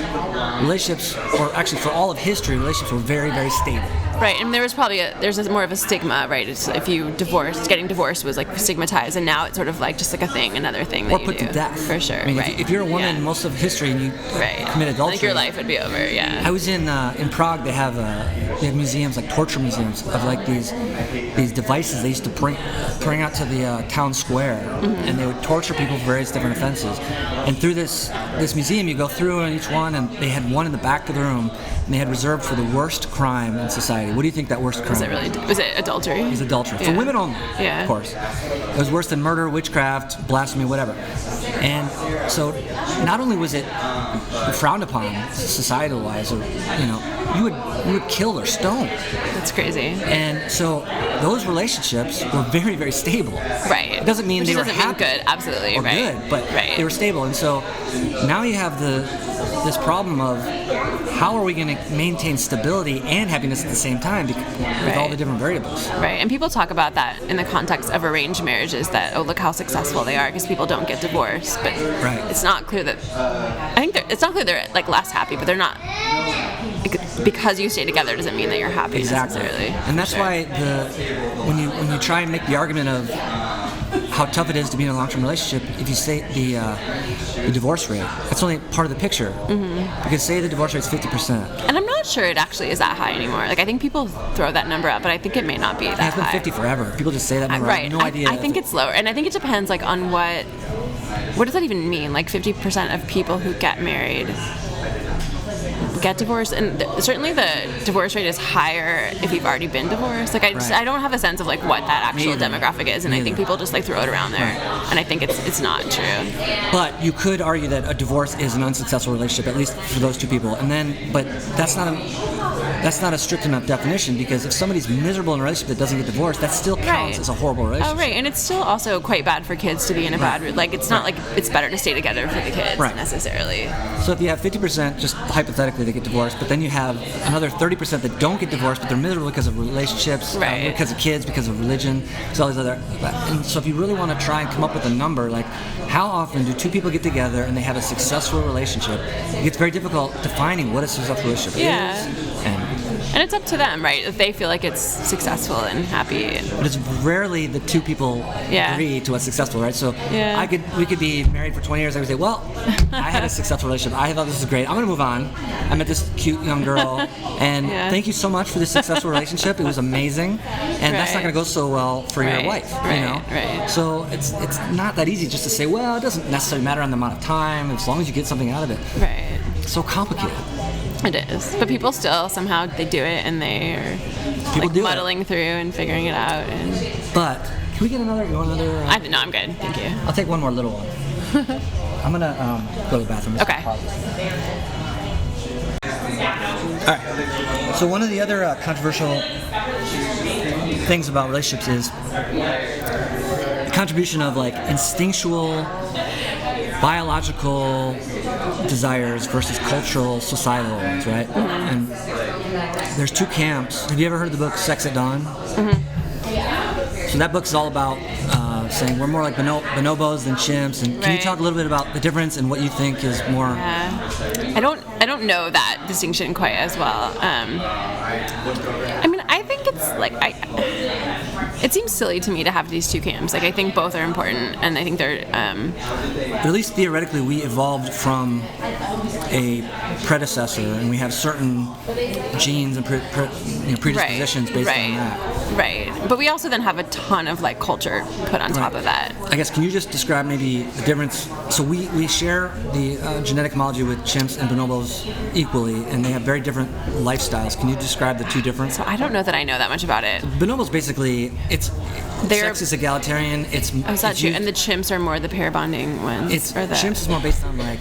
relationships, or actually for all of history, relationships were very, very stable. Right, and there's more of a stigma, right? It's, if you getting divorced was like stigmatized, and now it's sort of like just like another thing that or put you do. To death. For sure. I mean, if you're a woman most of history and you commit adultery, like your life would be over. Yeah. I was in Prague. They have museums, like torture museums, of like these devices they used to bring out to the town square, and they would torture people for various different offenses. And through this museum, you go through on each one, and they had one in the back of the room, and they had reserved for the worst crime in society. What do you think that worst crime was? It adultery? It was adultery. For women only, of course. It was worse than murder, witchcraft, blasphemy, whatever. And so not only was it frowned upon societal-wise, or, you would kill or stone. That's crazy. And so those relationships were very, very stable. Right. It doesn't mean they were happy. Mean good, absolutely, or right. good, but they were stable. And so now you have this problem of how are we going to maintain stability and happiness at the same time with all the different variables. Right, and people talk about that in the context of arranged marriages, that, oh, look how successful they are because people don't get divorced. But it's not clear that, it's not clear they're like less happy, but they're not, because you stay together doesn't mean that you're happy necessarily. And that's why when you try and make the argument of how tough it is to be in a long-term relationship, if you say the divorce rate, that's only part of the picture. Because say the divorce rate is 50%. And I'm not sure it actually is that high anymore. Like, I think people throw that number out, but I think it may not be that high. It's been 50 forever. People just say that number. Right. I have no idea. I think it's lower, and I think it depends, like, on what does that even mean? Like, 50% of people who get married get divorced, and certainly the divorce rate is higher if you've already been divorced. Like, I don't have a sense of like what that actual demographic is, and I think people just like throw it around there, and I think it's not true. But you could argue that a divorce is an unsuccessful relationship, at least for those two people, but that's not a strict enough definition, because if somebody's miserable in a relationship that doesn't get divorced, that still counts as a horrible relationship. Oh, right, and it's still also quite bad for kids to be in a bad, like, it's not like it's better to stay together for the kids necessarily. So if you have 50%, just hypothetically, they get divorced, but then you have another 30% that don't get divorced, but they're miserable because of relationships, because of kids, because of religion, all these other. And so if you really want to try and come up with a number, like how often do two people get together and they have a successful relationship, it gets very difficult defining what a successful relationship is. And it's up to them, right? If they feel like it's successful and happy. But it's rarely the two people agree to what's successful, right? So we could be married for 20 years. I would say, well, I had a successful relationship. I thought this was great. I'm going to move on. I met this cute young girl, and thank you so much for this successful relationship. It was amazing. And that's not going to go so well for your wife, you know? Right. So it's not that easy just to say, well, it doesn't necessarily matter on the amount of time, as long as you get something out of it. Right. It's so complicated. It is, but people still somehow they do it, and they are muddling through and figuring it out. But can we get another? You want another? No, I'm good. Thank you. I'll take one more little one. I'm gonna go to the bathroom. Okay. All right. So one of the other controversial things about relationships is the contribution of like instinctual, biological desires versus cultural, societal ones, right? And there's two camps. Have you ever heard of the book Sex at Dawn? So that book's all about saying we're more like bonobos than chimps. And can you talk a little bit about the difference and what you think is more? I don't know that distinction quite as well. I mean, I think it's like it seems silly to me to have these two camps. Like, I think both are important, and I think they're But at least theoretically, we evolved from a predecessor, and we have certain genes and predispositions based on that. Right. But we also then have a ton of like culture put on top of that. I guess, can you just describe maybe the difference? So we share the genetic homology with chimps and bonobos equally, and they have very different lifestyles. Can you describe the two differences? So I don't know that I know that much about it. Bonobos basically, sex is egalitarian. It's that true? And the chimps are more the pair bonding ones. Chimps is more based on like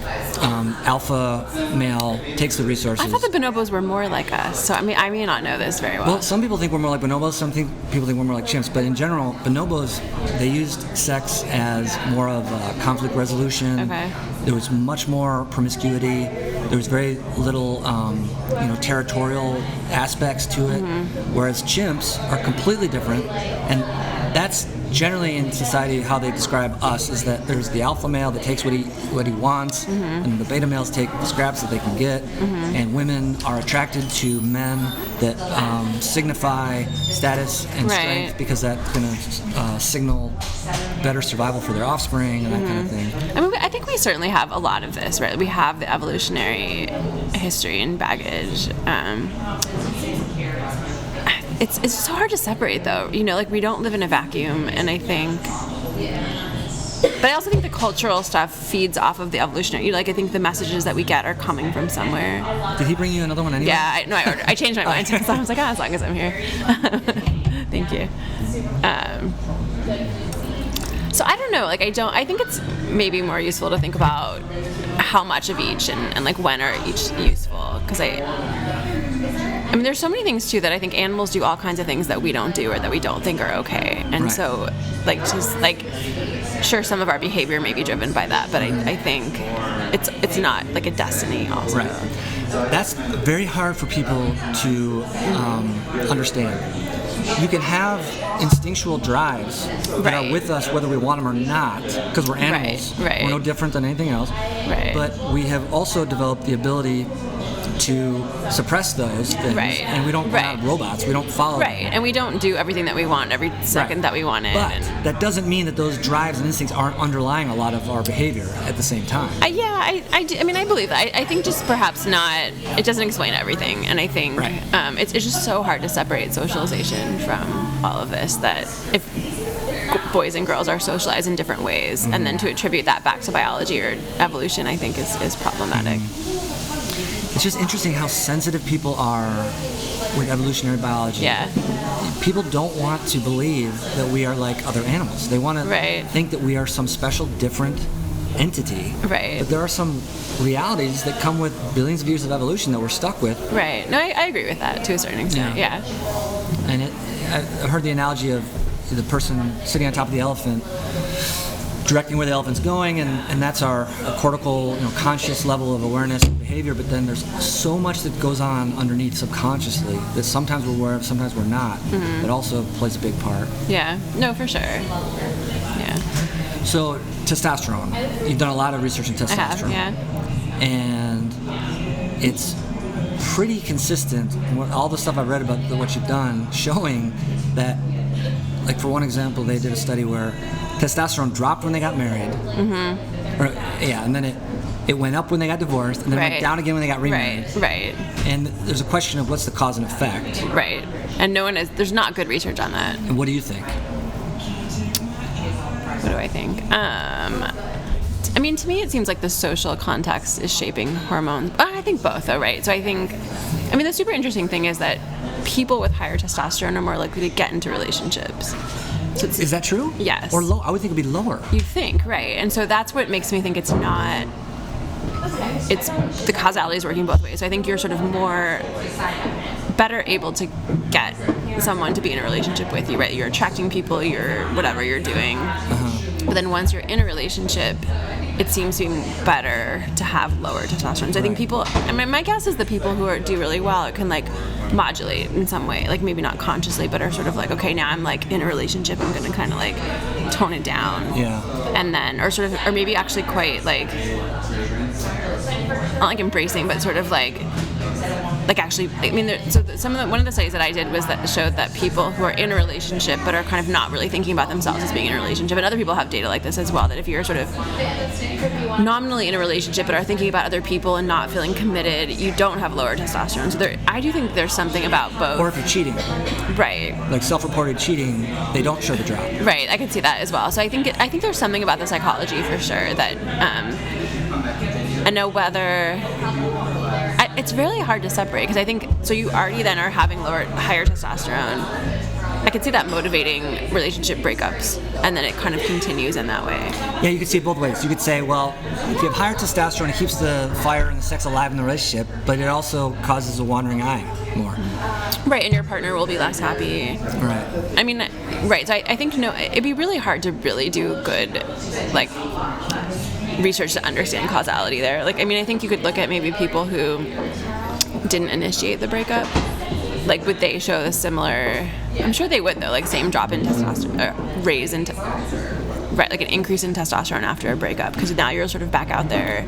alpha male takes the resources. I thought the bonobos were more like us. So I may not know this very well. Well, some people think we're more like bonobos. People think we're more like chimps. But in general, bonobos, they used sex as more of conflict resolution. Okay. There was much more promiscuity. There was very little, territorial aspects to it. Mm-hmm. Whereas chimps are completely different, and that's generally in society how they describe us, is that there's the alpha male that takes what he wants, mm-hmm. and the beta males take the scraps that they can get, mm-hmm. and women are attracted to men that signify status and strength, because that's going to signal better survival for their offspring and that kind of thing. I mean, I think we certainly have a lot of this, right? We have the evolutionary history and baggage. It's so hard to separate, though. Like, we don't live in a vacuum, and I think... But I also think the cultural stuff feeds off of the evolutionary. I think the messages that we get are coming from somewhere. Did he bring you another one anyway? Yeah, I changed my mind. So I was like, as long as I'm here. Thank you. So I don't know. I think it's maybe more useful to think about how much of each and like when are each useful. Because I mean, there's so many things, too, that I think animals do all kinds of things that we don't do or that we don't think are okay. And so, sure, some of our behavior may be driven by that, but I think it's not like a destiny also. Right. That's very hard for people to understand. You can have instinctual drives that are with us whether we want them or not, because we're animals. Right. We're no different than anything else. Right. But we have also developed the ability to suppress those things, and we don't we're not robots. We don't follow them. And we don't do everything that we want every second that we want it. But that doesn't mean that those drives and instincts aren't underlying a lot of our behavior at the same time. I do. I mean, I believe that. I think just perhaps not. It doesn't explain everything, and I think it's just so hard to separate socialization from all of this. That if boys and girls are socialized in different ways, mm-hmm. and then to attribute that back to biology or evolution, I think is problematic. Mm-hmm. It's just interesting how sensitive people are with evolutionary biology. Yeah. People don't want to believe that we are like other animals. They want to think that we are some special, different entity. Right. But there are some realities that come with billions of years of evolution that we're stuck with. Right. No, I agree with that to a certain extent. Yeah. And I've heard the analogy of the person sitting on top of the elephant, directing where the elephant's going, and that's our cortical, conscious level of awareness and behavior. But then there's so much that goes on underneath subconsciously that sometimes we're aware of, sometimes we're not. Mm-hmm. That also plays a big part. Yeah. No, for sure. Yeah. So testosterone. You've done a lot of research in testosterone. I have, And it's pretty consistent. All the stuff I've read about what you've done, showing that, like for one example, they did a study where testosterone dropped when they got married. Mm-hmm. And then it went up when they got divorced, and then it went down again when they got remarried. Right. And there's a question of what's the cause and effect. Right. And there's not good research on that. And what do you think? What do I think? I mean, to me, it seems like the social context is shaping hormones. I think both, though, right? So the super interesting thing is that people with higher testosterone are more likely to get into relationships. So is that true? Yes. Or low? I would think it'd be lower. You'd think, right? And so that's what makes me think it's not. It's the causality is working both ways. So I think you're sort of better able to get someone to be in a relationship with you, right? You're attracting people, you're whatever you're doing. Uh-huh. But then once you're in a relationship, it seems to be better to have lower testosterone. So I think people, my guess is the people who do really well, it can modulate in some way, maybe not consciously, but are sort of okay, now I'm in a relationship, I'm going to kind of tone it down. Yeah. And then, or maybe actually quite not embracing, but sort of like actually, I mean, one of the studies that I did was that showed that people who are in a relationship but are kind of not really thinking about themselves as being in a relationship, and other people have data like this as well, that if you're sort of nominally in a relationship but are thinking about other people and not feeling committed, you don't have lower testosterone. So I do think there's something about both. Or if you're cheating. Right. Like self-reported cheating, they don't show the drop. Right, I can see that as well. So I think there's something about the psychology for sure that I know whether it's really hard to separate, because I think so you already then are having higher testosterone. I could see that motivating relationship breakups, and then it kind of continues in that way. Yeah, you could see it both ways. You could say, well, if you have higher testosterone, it keeps the fire and the sex alive in the relationship, but it also causes a wandering eye more. Right, and your partner will be less happy. Right. I mean, right, so I think, it'd be really hard to really do good, like, research to understand causality there. Like, I mean, I think you could look at maybe people who didn't initiate the breakup. Like, would they show a similar? I'm sure they would, though. Like, same drop in testosterone, like an increase in testosterone after a breakup, because now you're sort of back out there,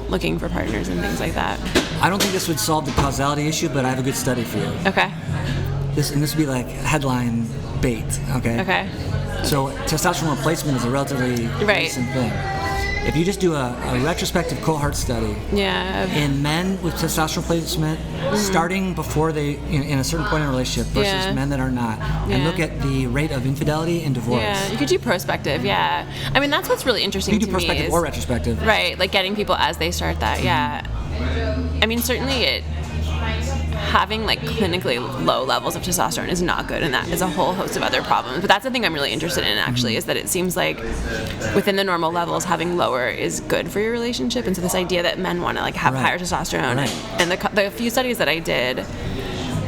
looking for partners and things like that. I don't think this would solve the causality issue, but I have a good study for you. Okay. This would be like headline bait. Okay. Okay. So testosterone replacement is a relatively recent thing. If you just do a retrospective cohort study in men with testosterone replacement, starting before they, in a certain point in a relationship versus men that are not, and look at the rate of infidelity and divorce. Yeah, you could do prospective, I mean, that's what's really interesting to me. You can do prospective or retrospective. Right, like getting people as they start that, I mean, certainly having like clinically low levels of testosterone is not good, and that is a whole host of other problems. But that's the thing I'm really interested in, actually, is that it seems like within the normal levels, having lower is good for your relationship. And so this idea that men want to like have higher testosterone, and the few studies that I did,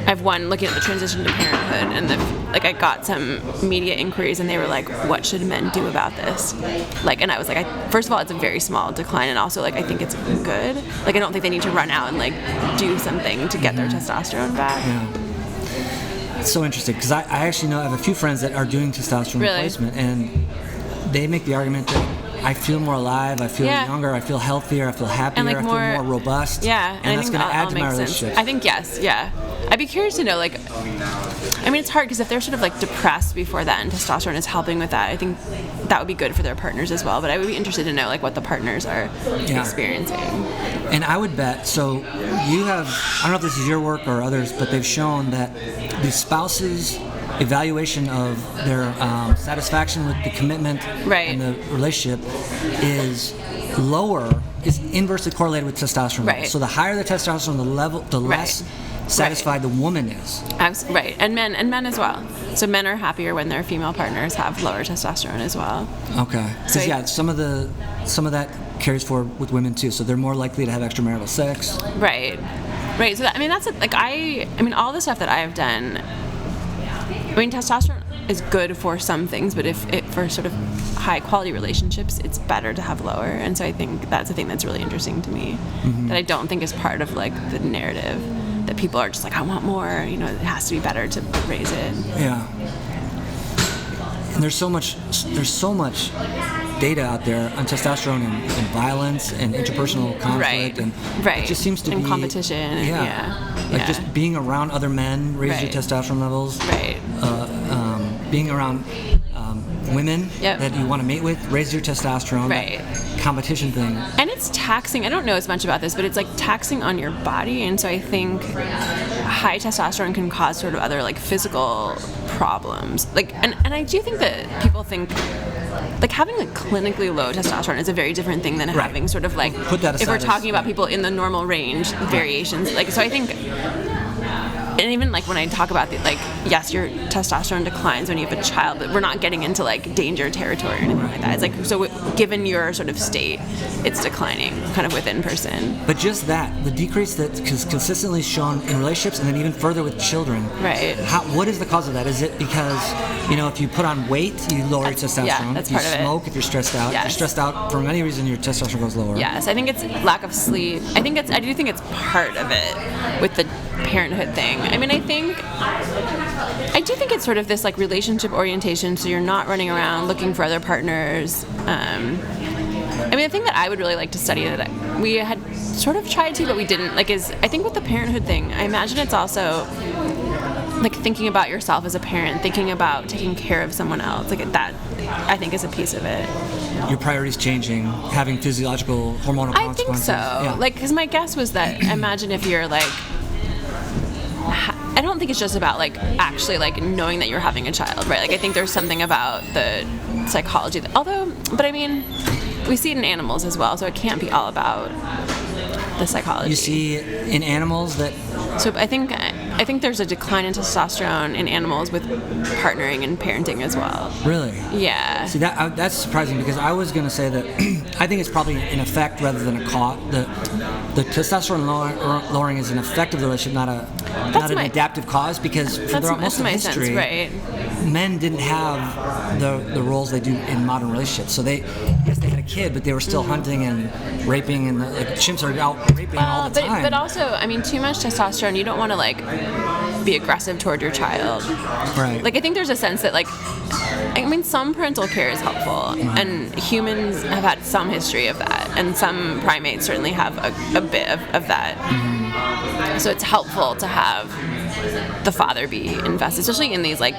I've one looking at the transition to parenthood, and I got some media inquiries, and they were like, "What should men do about this?" Like, and I was like, first of all, it's a very small decline, and also like I think it's good. Like, I don't think they need to run out and like do something to get their testosterone back. Yeah. It's so interesting, because I actually I have a few friends that are doing testosterone replacement, and they make the argument that I feel more alive, I feel younger, I feel healthier, I feel happier, and like I feel more robust. Yeah, and that's going to add to my relationship. I think yes, I'd be curious to know, like, I mean, it's hard because if they're sort of like depressed before that and testosterone is helping with that, I think that would be good for their partners as well. But I would be interested to know like what the partners are experiencing. And I would bet, so you have, I don't know if this is your work or others, but they've shown that the spouse's evaluation of their satisfaction with the commitment and the relationship is inversely correlated with testosterone levels. So the higher the testosterone level, the less satisfied the woman is. Right, and men as well. So men are happier when their female partners have lower testosterone as well. Okay. Because some of that carries forward with women too. So they're more likely to have extramarital sex. Right. So that, I mean, that's like I mean, all the stuff that I have done. I mean, testosterone is good for some things, but for sort of high quality relationships, it's better to have lower. And so I think that's the thing that's really interesting to me, that I don't think is part of like the narrative, that people are just like, I want more, it has to be better to raise it. Yeah. And there's so much data out there on testosterone and violence and interpersonal conflict, and it just seems to be competition. Just being around other men raises your testosterone levels. Being around women that you want to mate with raises your testosterone. That competition thing. And it's taxing. I don't know as much about this, but it's like taxing on your body, and so I think high testosterone can cause sort of other like physical problems. Like, and I do think that people think like having like clinically low testosterone is a very different thing than having sort of like, if we're talking about people in the normal range, variations. Like, so I think, and even like when I talk about yes, your testosterone declines when you have a child, but we're not getting into like danger territory or anything like that. It's like, so given your sort of state, it's declining kind of within person. But just that, the decrease that is consistently shown in relationships and then even further with children. What is the cause of that? Is it because, if you put on weight, you lower your testosterone? Yeah, that's if you part of smoke, it. if you're stressed out. If you're stressed out, for many reasons, your testosterone goes lower. Yes, I think it's lack of sleep. I do think it's part of it with the parenthood thing. I mean, I do think it's sort of this like relationship orientation, so you're not running around looking for other partners. I mean, the thing that I would really like to study, that we had sort of tried to, but we didn't. Like, I think with the parenthood thing, I imagine it's also like thinking about yourself as a parent, thinking about taking care of someone else. Like that, I think is a piece of it. Your priorities changing, having physiological, hormonal I think consequences. so. Yeah. Like, because my guess was that, imagine if you're like, I don't think it's just about like actually like knowing that you're having a child, right? Like I think there's something about the psychology but I mean, we see it in animals as well, so it can't be all about the psychology. You see in animals that... So I think there's a decline in testosterone in animals with partnering and parenting as well. Really? Yeah. See, that's surprising because I was going to say that I think it's probably an effect rather than a cause. The testosterone lowering is an effect of the relationship, not an adaptive cause, because for most of history, right. men didn't have the roles they do in modern relationships. So they had a kid, but they were still hunting and raping, and chimps are out raping all the time. But also, I mean, too much testosterone, you don't want to like be aggressive toward your child. Right. Like I think there's a sense that like, I mean, some parental care is helpful, and humans have had some history of that, and some primates certainly have a bit of that. Mm-hmm. So it's helpful to have the father be invested, especially in these like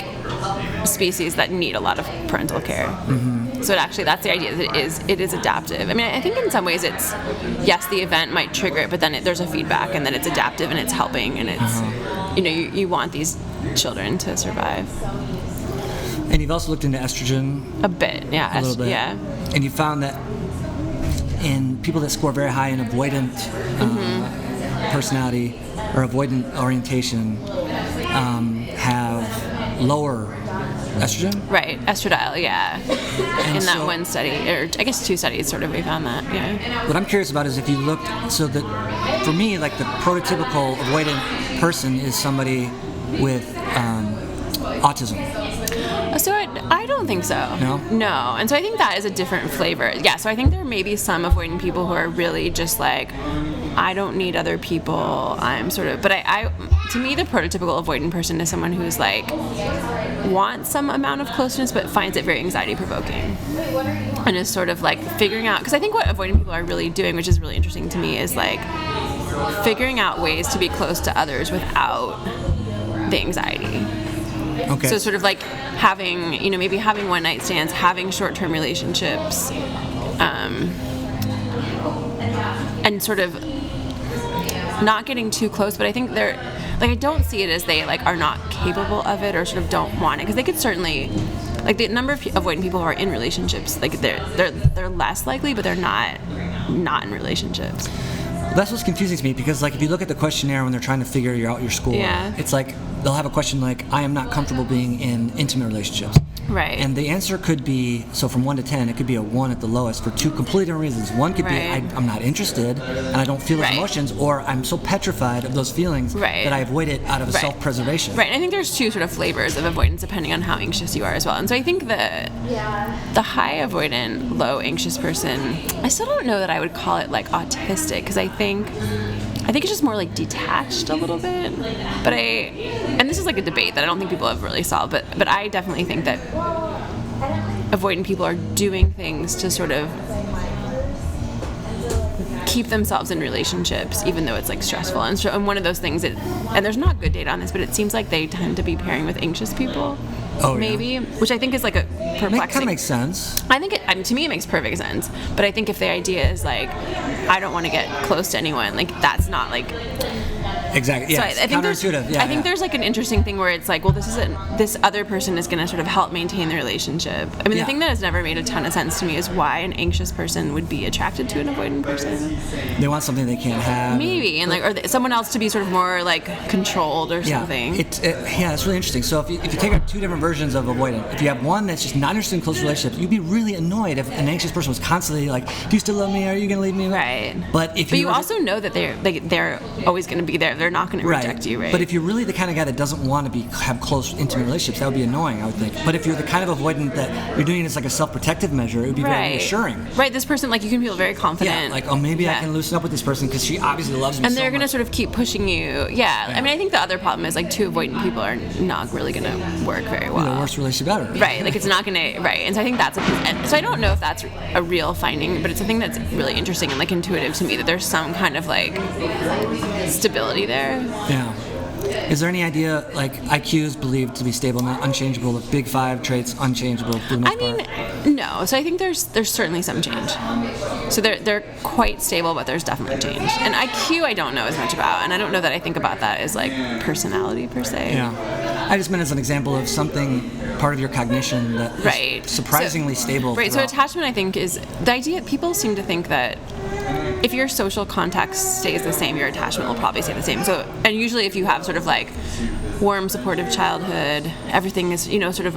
species that need a lot of parental care. Mm-hmm. So that's the idea, that it is adaptive. I mean, I think in some ways it's, yes, the event might trigger it, but then there's a feedback, and then it's adaptive and it's helping, and it's, you want these children to survive. And you've also looked into estrogen. A bit, yeah. A little bit. Yeah. And you found that in people that score very high in avoidant personality or avoidant orientation have lower estrogen? Right, estradiol, yeah. And in that one study, or I guess 2 studies, sort of, we found that, yeah. What I'm curious about is if you looked, so that for me, like the prototypical avoidant person is somebody with autism. So I don't think so. No? No. And so I think that is a different flavor. Yeah, so I think there may be some avoidant people who are really just like, I don't need other people. I'm sort of, but I to me, the prototypical avoidant person is someone who's like, wants some amount of closeness, but finds it very anxiety provoking. And is sort of like figuring out, because I think what avoidant people are really doing, which is really interesting to me, is like figuring out ways to be close to others without the anxiety. Okay. So sort of like having, maybe having one night stands, having short-term relationships, and sort of not getting too close. But I think they're, like, I don't see it as they like are not capable of it or sort of don't want it, because they could certainly, like the number of avoidant people who are in relationships, like they're less likely, but they're not in relationships. That's what's confusing to me, because like if you look at the questionnaire when they're trying to figure out your score, it's like they'll have a question like, I am not comfortable being in intimate relationships. Right. And the answer could be, so from 1 to 10, it could be a 1 at the lowest for 2 completely different reasons. One could be I'm not interested and I don't feel those emotions, or I'm so petrified of those feelings that I avoid it out of self-preservation. Right. And I think there's 2 sort of flavors of avoidance depending on how anxious you are as well. And so I think the high avoidant, low anxious person, I still don't know that I would call it like autistic, because I think it's just more like detached a little bit. But and this is like a debate that I don't think people have really solved, but I definitely think that avoidant people are doing things to sort of keep themselves in relationships, even though it's like stressful. And one of those things, and there's not good data on this, but it seems like they tend to be pairing with anxious people. Maybe, which I think is like a perplexing. That kind of makes sense. I think to me it makes perfect sense. But I think if the idea is like, I don't want to get close to anyone, like that's not like. Exactly. Yeah. So I think there's like an interesting thing where it's like, well, this other person is going to sort of help maintain the relationship. I mean, the thing that has never made a ton of sense to me is why an anxious person would be attracted to an avoidant person. They want something they can't have. Maybe, and like, or someone else to be sort of more like controlled or something. It's really interesting. So if you take out 2 different versions of avoidant, if you have one that's just not interested in close relationships, you'd be really annoyed if an anxious person was constantly like, do you still love me? Are you going to leave me? Right. But you also know that they're always going to be there. they're not going to reject you, right? But if you're really the kind of guy that doesn't want to have close, intimate relationships, that would be annoying, I would think. But if you're the kind of avoidant that you're doing it as like a self-protective measure, it would be very reassuring. Right, this person, like, you can feel very confident. Yeah, like, oh, maybe I can loosen up with this person because she obviously loves me and so they're going to much. sort of keep pushing you. Yeah. I mean, I think the other problem is, like, two avoidant people are not really going to work very well. The worst relationship ever. Right, like, it's not going to, right. And so I think that's so I don't know if that's a real finding, but it's a thing that's really interesting and, like, intuitive to me, that there's some kind of, like, stability there. Yeah. Is there any idea, like, IQ is believed to be stable, not unchangeable, the big five traits unchangeable for the most part? No. So I think there's certainly some change. So they're quite stable, but there's definitely change. And IQ I don't know as much about, and I don't know that I think about that as, like, personality per se. Yeah. I just meant as an example of something, part of your cognition that is surprisingly stable. Right. So attachment, I think, is the idea. People seem to think that if your social context stays the same, your attachment will probably stay the same. So, and usually if you have sort of like warm, supportive childhood, everything is, sort of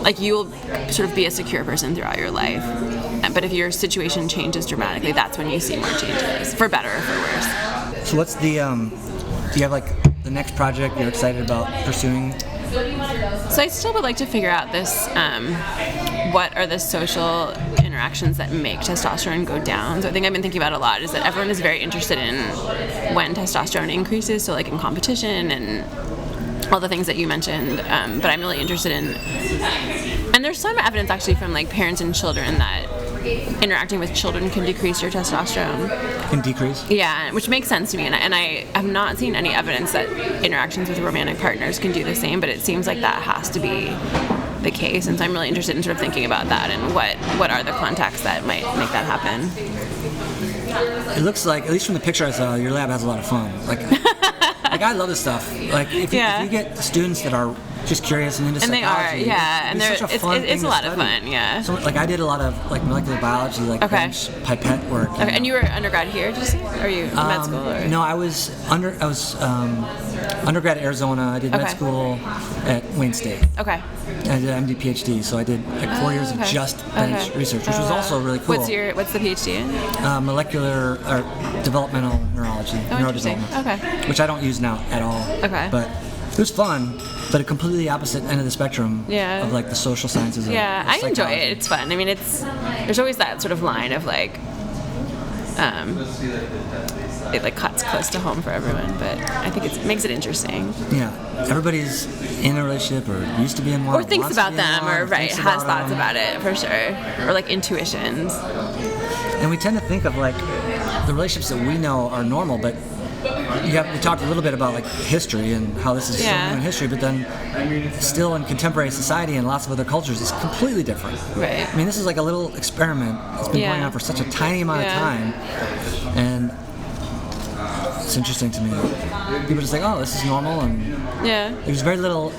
like, you'll sort of be a secure person throughout your life. But if your situation changes dramatically, that's when you see more changes, for better or for worse. So what's the, do you have like the next project you're excited about pursuing? So I still would like to figure out this, what are the social interactions that make testosterone go down. So I think I've been thinking about a lot is that everyone is very interested in when testosterone increases, so like in competition and all the things that you mentioned, but I'm really interested in, and there's some evidence actually from like parents and children that interacting with children can decrease your testosterone. Can decrease? Yeah, which makes sense to me, and I have not seen any evidence that interactions with romantic partners can do the same, but it seems like that has to be the case, and so I'm really interested in sort of thinking about that and what are the contexts that might make that happen. It looks like, at least from the picture I saw, your lab has a lot of fun. Like I love this stuff. Like if you get students that are just curious and into psychology, and they are, and it's a lot of fun, yeah. So like I did a lot of like molecular biology, like bench pipette work. Okay, and you were undergrad here, did you say? Or are you med school? Or? No, I was undergrad at Arizona. I did med school at Wayne State. Okay. I did MD PhD, so I did like 4 years of just bench research, which was also really cool. What's the PhD in? Molecular or developmental neurology, neurodevelopment. Okay. Which I don't use now at all. Okay. But it was fun, but a completely opposite end of the spectrum of like the social sciences. Yeah, I enjoy it. It's fun. I mean, there's always that sort of line of like, it like cuts close to home for everyone, but I think it makes it interesting. Yeah, everybody's in a relationship or used to be in one, or thinks about them, or has thoughts about it for sure, or like intuitions. And we tend to think of like the relationships that we know are normal, but we talked a little bit about like history and how this is so new in history, but then still in contemporary society and lots of other cultures, it's completely different. Right. I mean, this is like a little experiment that's been going on for such a tiny amount of time, and it's interesting to me. People just like, oh, this is normal, and there's very little.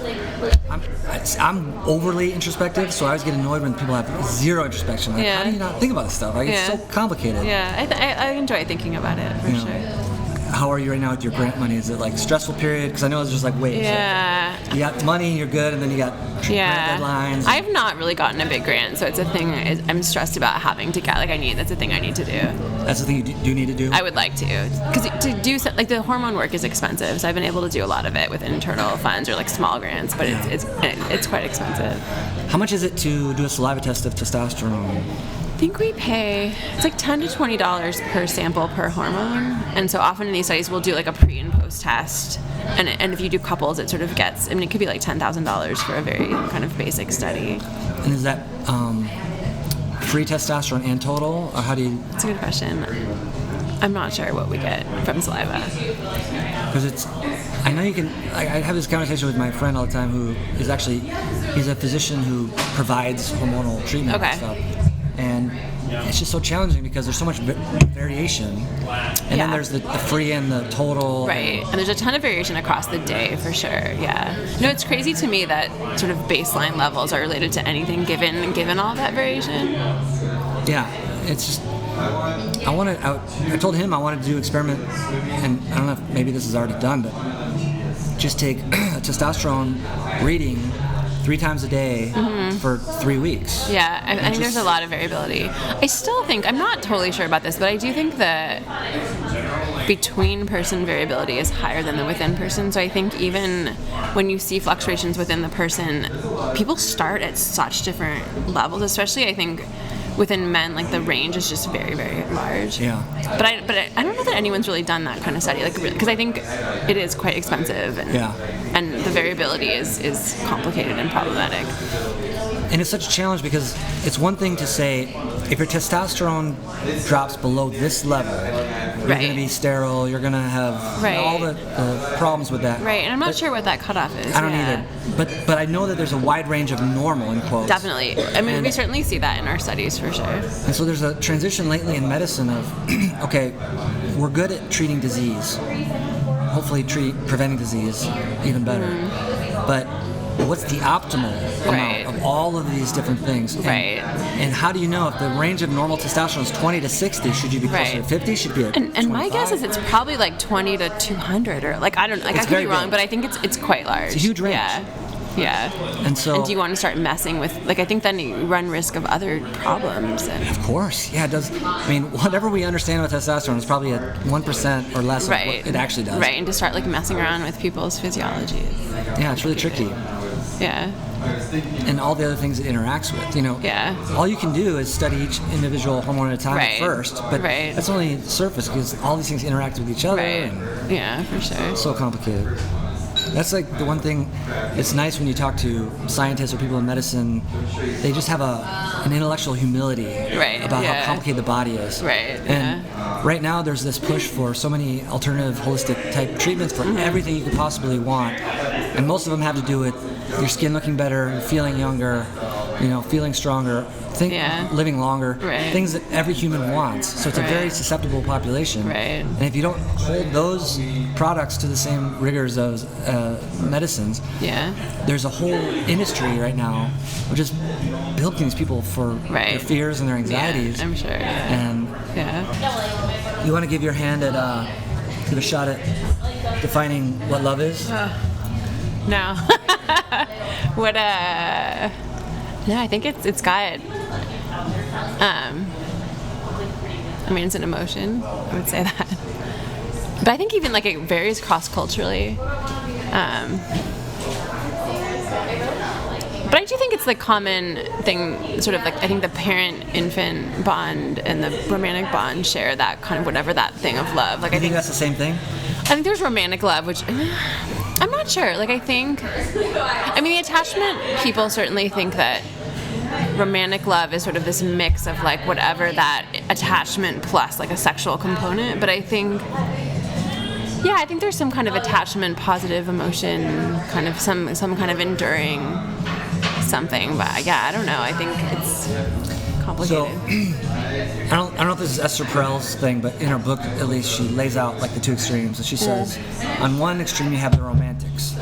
I'm overly introspective, so I always get annoyed when people have zero introspection. Like, how do you not think about this stuff? Like, it's so complicated. Yeah, I enjoy thinking about it for sure. How are you right now with your grant money? Is it like a stressful period? Because I know it's just like wait. Yeah. So you got money, you're good, and then you got grant deadlines. I've not really gotten a big grant, so it's a thing I'm stressed about having to get. Like that's a thing I need to do. That's the thing you do need to do? I would like to. Because to do, like, the hormone work is expensive, so I've been able to do a lot of it with internal funds or like small grants, but it's quite expensive. How much is it to do a saliva test of testosterone? I think we pay, it's like $10 to $20 per sample per hormone, and so often in these studies we'll do like a pre and post test, and if you do couples it sort of gets, I mean, it could be like $10,000 for a very kind of basic study. And is that free testosterone and total, or how do you? That's a good question. I'm not sure what we get from saliva. Because I know you can, I have this conversation with my friend all the time who is actually, he's a physician who provides hormonal treatment and stuff. And it's just so challenging because there's so much variation, and then there's the free and the total. Right, and there's a ton of variation across the day for sure. Yeah, it's crazy to me that sort of baseline levels are related to anything given all that variation. Yeah, it's just I told him I wanted to do an experiment, and I don't know if maybe this is already done, but just take a testosterone reading 3 times a day for 3 weeks. Yeah, I think there's a lot of variability. I still think, I'm not totally sure about this, but I do think that between person variability is higher than the within person. So I think even when you see fluctuations within the person, people start at such different levels, especially I think within men, like the range is just very, very large. Yeah. But I don't know that anyone's really done that kind of study, like, because I think it is quite expensive, and the variability is complicated and problematic. And it's such a challenge because it's one thing to say, if your testosterone drops below this level, you're going to be sterile, you're going to have all the problems with that. Right, and I'm not sure what that cutoff is. I don't either. But I know that there's a wide range of normal, in quotes. Definitely. I mean, we certainly see that in our studies, for sure. And so there's a transition lately in medicine of, okay, we're good at treating disease. Hopefully preventing disease even better. But what's the optimal amount of all of these different things? And how do you know if the range of normal testosterone is 20 to 60? Should you be closer to 50? Should be at and my guess is it's probably like 20 to 200, or like I don't know. Like, I could be wrong, but I think it's quite large. It's a huge range. Yeah. And do you want to start messing with, like, I think then you run risk of other problems. Of course. Yeah, it does. I mean, whatever we understand about testosterone is probably at 1% or less of what it actually does. Right, and to start like messing around with people's physiology. Yeah, it's really tricky. Yeah. And all the other things it interacts with, all you can do is study each individual hormone at a time at first, but that's only surface because all these things interact with each other. Yeah, for sure. It's so complicated. That's like the one thing. It's nice when you talk to scientists or people in medicine. They just have an intellectual humility about how complicated the body is. And right now there's this push for so many alternative holistic type treatments for everything you could possibly want, and most of them have to do with your skin looking better, feeling younger, feeling stronger, living longer, things that every human wants. So it's a very susceptible population. And if you don't hold those products to the same rigors as medicines, there's a whole industry right now of just bilking these people for their fears and their anxieties. I'm sure. And you want to give your hand give a shot at defining what love is? No. No, I think it's got. I mean, it's an emotion. I would say that. But I think even like it varies cross-culturally. But I do think it's the common thing, sort of like, I think the parent-infant bond and the romantic bond share that kind of whatever that thing of love. Like, I think that's the same thing? I think there's romantic love, which I'm not sure. Like, I mean, the attachment people certainly think that romantic love is sort of this mix of like whatever that attachment plus like a sexual component. But I think there's some kind of attachment, positive emotion, kind of some kind of enduring something. But I don't know. I think it's complicated. So, I don't know if this is Esther Perel's thing, but in her book, at least, she lays out like the two extremes. And she says, on one extreme you have the romantics,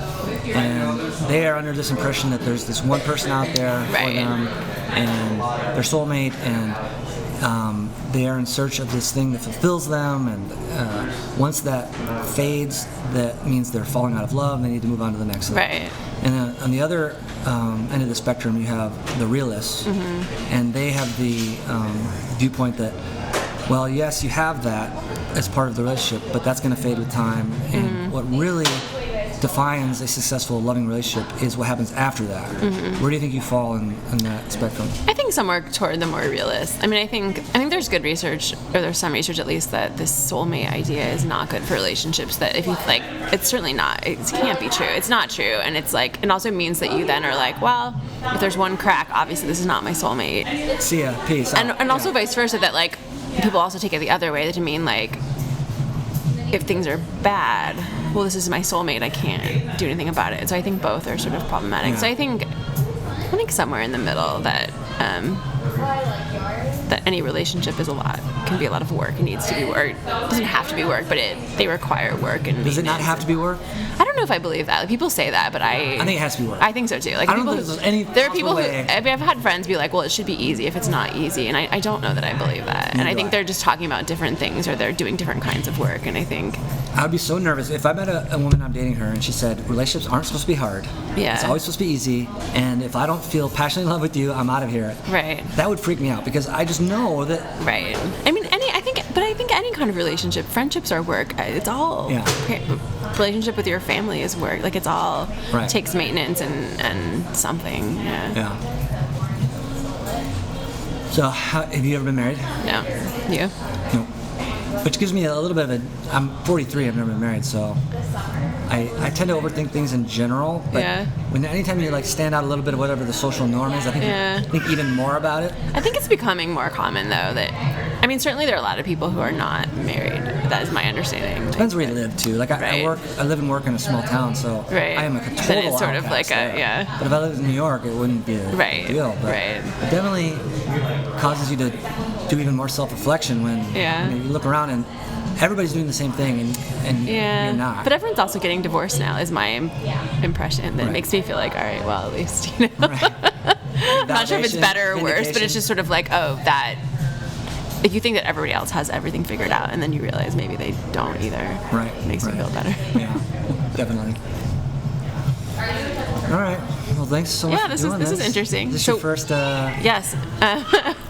and they are under this impression that there's this one person out there for them, and their soulmate, and they are in search of this thing that fulfills them, and once that fades, that means they're falling out of love and they need to move on to the next level. And then on the other end of the spectrum, you have the realists, and they have the viewpoint that, well, yes, you have that as part of the relationship, but that's going to fade with time, and what really defines a successful, loving relationship is what happens after that. Where do you think you fall in that spectrum? I think somewhere toward the more realist. I mean, I think there's good research, or there's some research at least, that this soulmate idea is not good for relationships. That if you like, it's certainly not. It can't be true. It's not true, and it's like, it also means that you then are like, well, if there's one crack, obviously this is not my soulmate. See ya, peace. And also vice versa. That like people also take it the other way, to mean like, if things are bad, well, this is my soulmate, I can't do anything about it. So I think both are sort of problematic. So I think somewhere in the middle that that any relationship can be a lot of work. It needs to be work. It doesn't have to be work, but they require work. And does it not have to be work? I don't know if I believe that. Like, people say that, but I think it has to be work. I think so too. Like, I don't think there's any there are people way. I've had friends be like, well, it should be easy if it's not easy, and I don't know that I believe that. And I think they're just talking about different things, or they're doing different kinds of work. And I think I would be so nervous if I met a woman, I'm dating her, and she said relationships aren't supposed to be hard. It's always supposed to be easy, and if I don't feel passionately in love with you, I'm out of here. Right. That would freak me out because I just know that. Right. I mean, I think But I think any kind of relationship, friendships are work. It's all relationship with your family is work. Like it's all takes maintenance and something. Yeah. So, have you ever been married? No. You? No. Which gives me a little bit of I'm 43. I've never been married, so I tend to overthink things in general. But anytime you like stand out a little bit of whatever the social norm is, I think even more about it. I think it's becoming more common though that. I mean, certainly there are a lot of people who are not married. That is my understanding. Depends where you live too. Like I live and work in a small town, so I am a total outcast. Then it's sort of like But if I lived in New York, it wouldn't be a deal. But it definitely causes you to do even more self-reflection when you look around and everybody's doing the same thing and you're not. But everyone's also getting divorced now, is my impression. That makes me feel like, all right, well, at least, you know. I'm not sure if it's better or worse, but it's just sort of like, if you think that everybody else has everything figured out, and then you realize maybe they don't either. Right. It makes me feel better. Yeah, definitely. All right. Well, thanks so much for doing this. This is interesting. This is your first... Yes.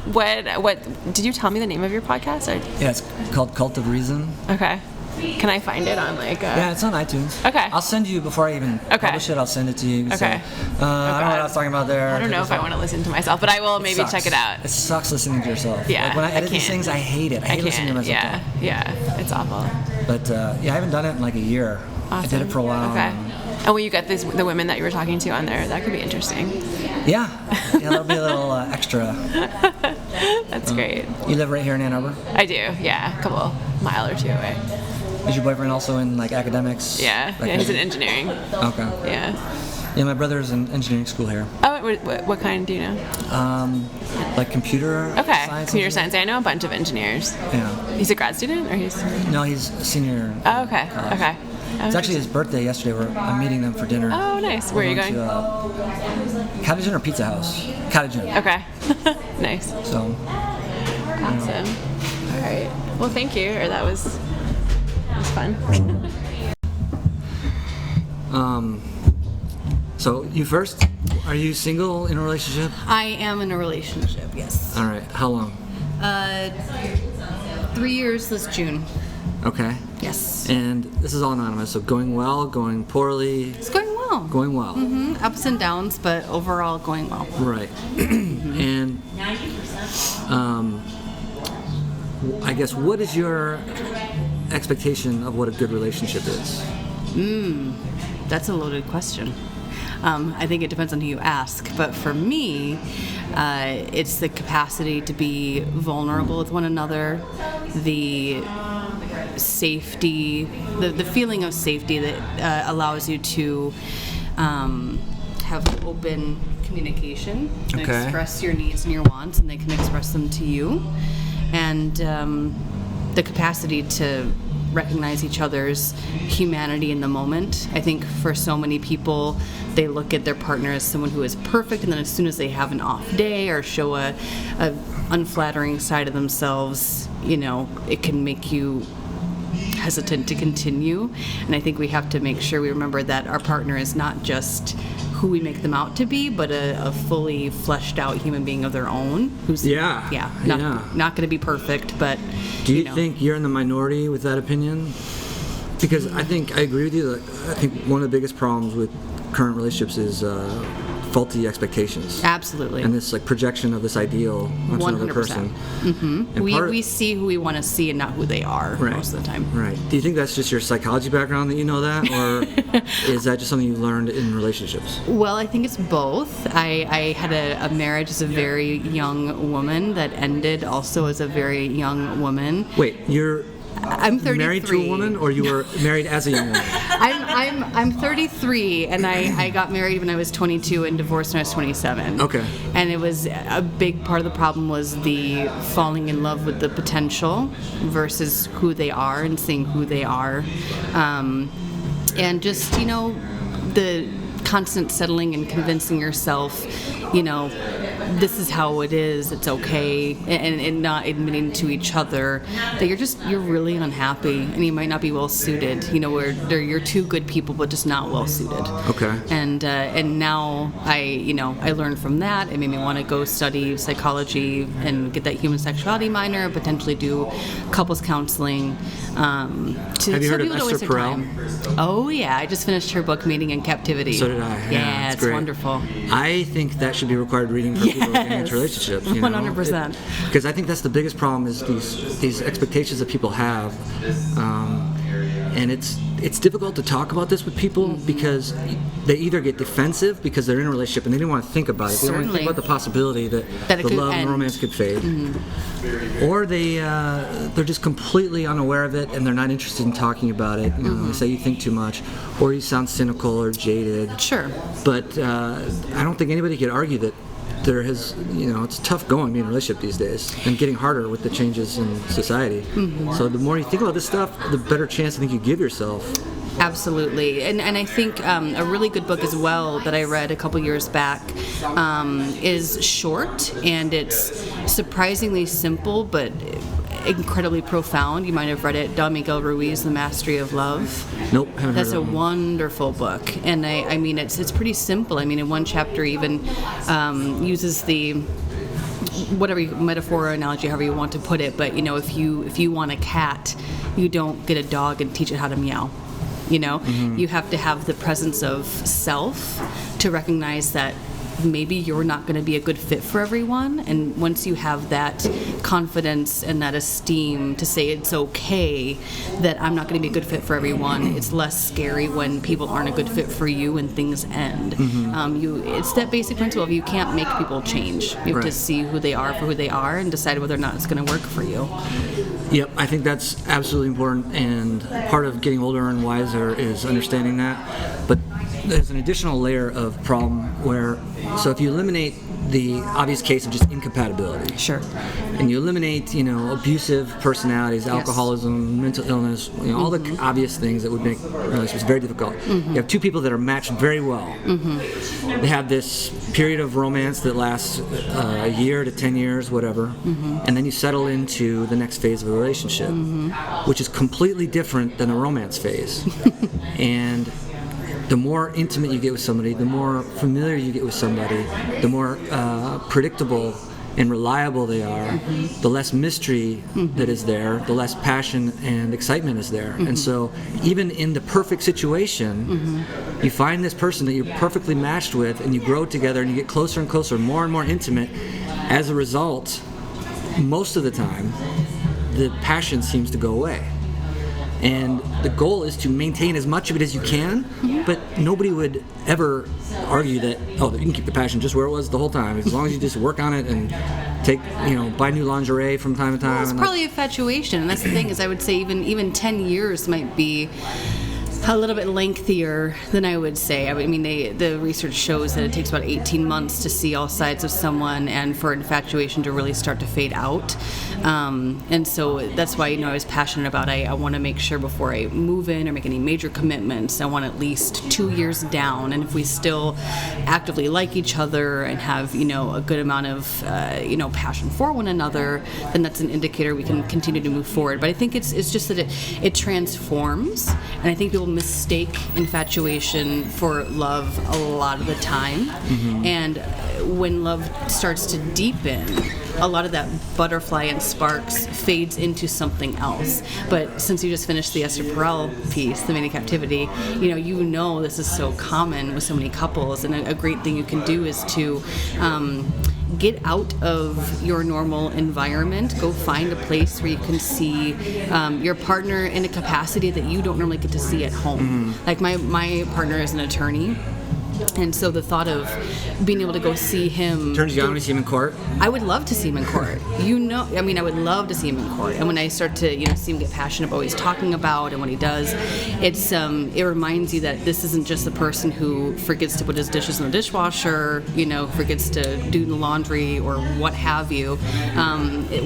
What did you tell me the name of your podcast? Or? Yeah, it's called Cult of Reason. Okay. Can I find it on Yeah, it's on iTunes. Okay. I'll send you, before I even publish it, I'll send it to you. Okay. So, I don't know what I was talking about there. I don't know if I want to listen to myself, but I will maybe check it out. It sucks listening to yourself. Yeah. Like when I edit these things, I hate it. I hate listening to myself. Yeah, it's awful. But I haven't done it in like a year. Awesome. I did it for a while. Okay. And will you get the women that you were talking to on there? That could be interesting. Yeah, that'll be a little extra. That's great. You live right here in Ann Arbor? I do, yeah, a couple mile or two away. Is your boyfriend also in like academics? Yeah, he's in engineering. Okay. Yeah, my brother's in engineering school here. Oh, what kind do you know? Like computer science. Computer science. I know a bunch of engineers. Yeah. He's a grad student, or he's? No, he's a senior. Oh, okay. College. Okay. It's actually his birthday yesterday. I'm meeting them for dinner. Oh, nice. Where are you going? Cottage Inn or Pizza House? Cottage Inn. Okay. Nice. So. Awesome. All right. Well, thank you. That was fun. So you first? Are you single, in a relationship? I am in a relationship. Yes. All right. How long? 3 years this June. Okay. Yes. And this is all anonymous, so going well, going poorly? It's going well. Going well. Mm-hmm. Ups and downs, but overall going well. Right. And I guess, what is your expectation of what a good relationship is? That's a loaded question. I think it depends on who you ask, but for me, it's the capacity to be vulnerable with one another, the safety, the feeling of safety that allows you to have open communication and express your needs and your wants, and they can express them to you, and the capacity to recognize each other's humanity in the moment. I think for so many people, they look at their partner as someone who is perfect, and then as soon as they have an off day or show a unflattering side of themselves, it can make you hesitant to continue. And I think we have to make sure we remember that our partner is not just who we make them out to be, but a fully fleshed out human being of their own, who's not going to be perfect, but do you think you're in the minority with that opinion? Because I think I agree with you. I think one of the biggest problems with current relationships is faulty expectations. Absolutely. And this projection of this ideal onto another person. Mm-hmm. We see who we want to see and not who they are most of the time. Right. Do you think that's just your psychology background that you know that, or is that just something you learned in relationships? Well, I think it's both. I had a marriage as a very young woman that ended also as a very young woman. Wait, I'm 33. Married to a woman, or you were married as a young woman? I'm 33, and I got married when I was 22 and divorced when I was 27. Okay. And it was a big part of the problem was the falling in love with the potential versus who they are and seeing who they are, and just the constant settling and convincing yourself, this is how it is, it's okay, and not admitting to each other that you're really unhappy and you might not be well suited, where you're two good people but just not well suited. Okay. And now I learned from that. It made me want to go study psychology and get that human sexuality minor, potentially do couples counseling. Have you heard of Esther Perel? Oh yeah, I just finished her book Mating in Captivity. So did I. Yeah, it's great. Wonderful. I think that should be required reading for people getting into relationships. 100%. Because I think that's the biggest problem is these expectations that people have, and it's difficult to talk about this with people because they either get defensive because they're in a relationship and they don't want to think about it. They don't want to think about the possibility that the love and romance could fade, or they're just completely unaware of it and they're not interested in talking about it. They say you think too much, or you sound cynical or jaded. Sure. But I don't think anybody could argue that there has, it's tough going being in a relationship these days and getting harder with the changes in society. So the more you think about this stuff, the better chance I think you give yourself. Absolutely. And I think a really good book as well that I read a couple years back is short, and it's surprisingly simple but incredibly profound. You might have read it, Don Miguel Ruiz, The Mastery of Love. Nope, haven't That's heard of a that one. wonderful book, and I mean it's pretty simple. I mean, in one chapter even uses the whatever metaphor or analogy, however you want to put it, but if you want a cat, you don't get a dog and teach it how to meow. You have to have the presence of self to recognize that maybe you're not going to be a good fit for everyone, and once you have that confidence and that esteem to say it's okay that I'm not going to be a good fit for everyone, it's less scary when people aren't a good fit for you and things end. It's that basic principle of you can't make people change. You have to see who they are for who they are and decide whether or not it's going to work for you. Yep, I think that's absolutely important, and part of getting older and wiser is understanding that. But there's an additional layer of problem where, so if you eliminate the obvious case of just incompatibility, sure, and you eliminate abusive personalities, alcoholism, mental illness, all the obvious things that would make relationships very difficult. You have two people that are matched very well. They have this period of romance that lasts a year to 10 years, whatever, and then you settle into the next phase of a relationship, which is completely different than the romance phase. And the more intimate you get with somebody, the more familiar you get with somebody, the more predictable and reliable they are, the less mystery that is there, the less passion and excitement is there. And so even in the perfect situation, you find this person that you're perfectly matched with, and you grow together and you get closer and closer, more and more intimate. As a result, most of the time, the passion seems to go away. And the goal is to maintain as much of it as you can, but nobody would ever argue that, you can keep the passion just where it was the whole time, as long as you just work on it and take, buy new lingerie from time to time. Well, it's probably infatuation, and that's the thing, is I would say even 10 years might be a little bit lengthier than I would say. I mean, the research shows that it takes about 18 months to see all sides of someone and for infatuation to really start to fade out. And so that's why, I was passionate about I want to make sure before I move in or make any major commitments, I want at least 2 years down. And if we still actively like each other and have, a good amount of, passion for one another, then that's an indicator we can continue to move forward. But I think it's just that it transforms. And I think people mistake infatuation for love a lot of the time. And when love starts to deepen, a lot of that butterfly and sparks fades into something else. But since you just finished the Esther Perel piece, The Mating in Captivity, this is so common with so many couples, and a great thing you can do is to get out of your normal environment. Go find a place where you can see your partner in a capacity that you don't normally get to see at home. Like my partner is an attorney. And so the thought of being able to go see him... Turns you on to see him in court? I would love to see him in court. I would love to see him in court. And when I start to, see him get passionate about what he's talking about and what he does, it reminds you that this isn't just the person who forgets to put his dishes in the dishwasher, forgets to do the laundry or what have you.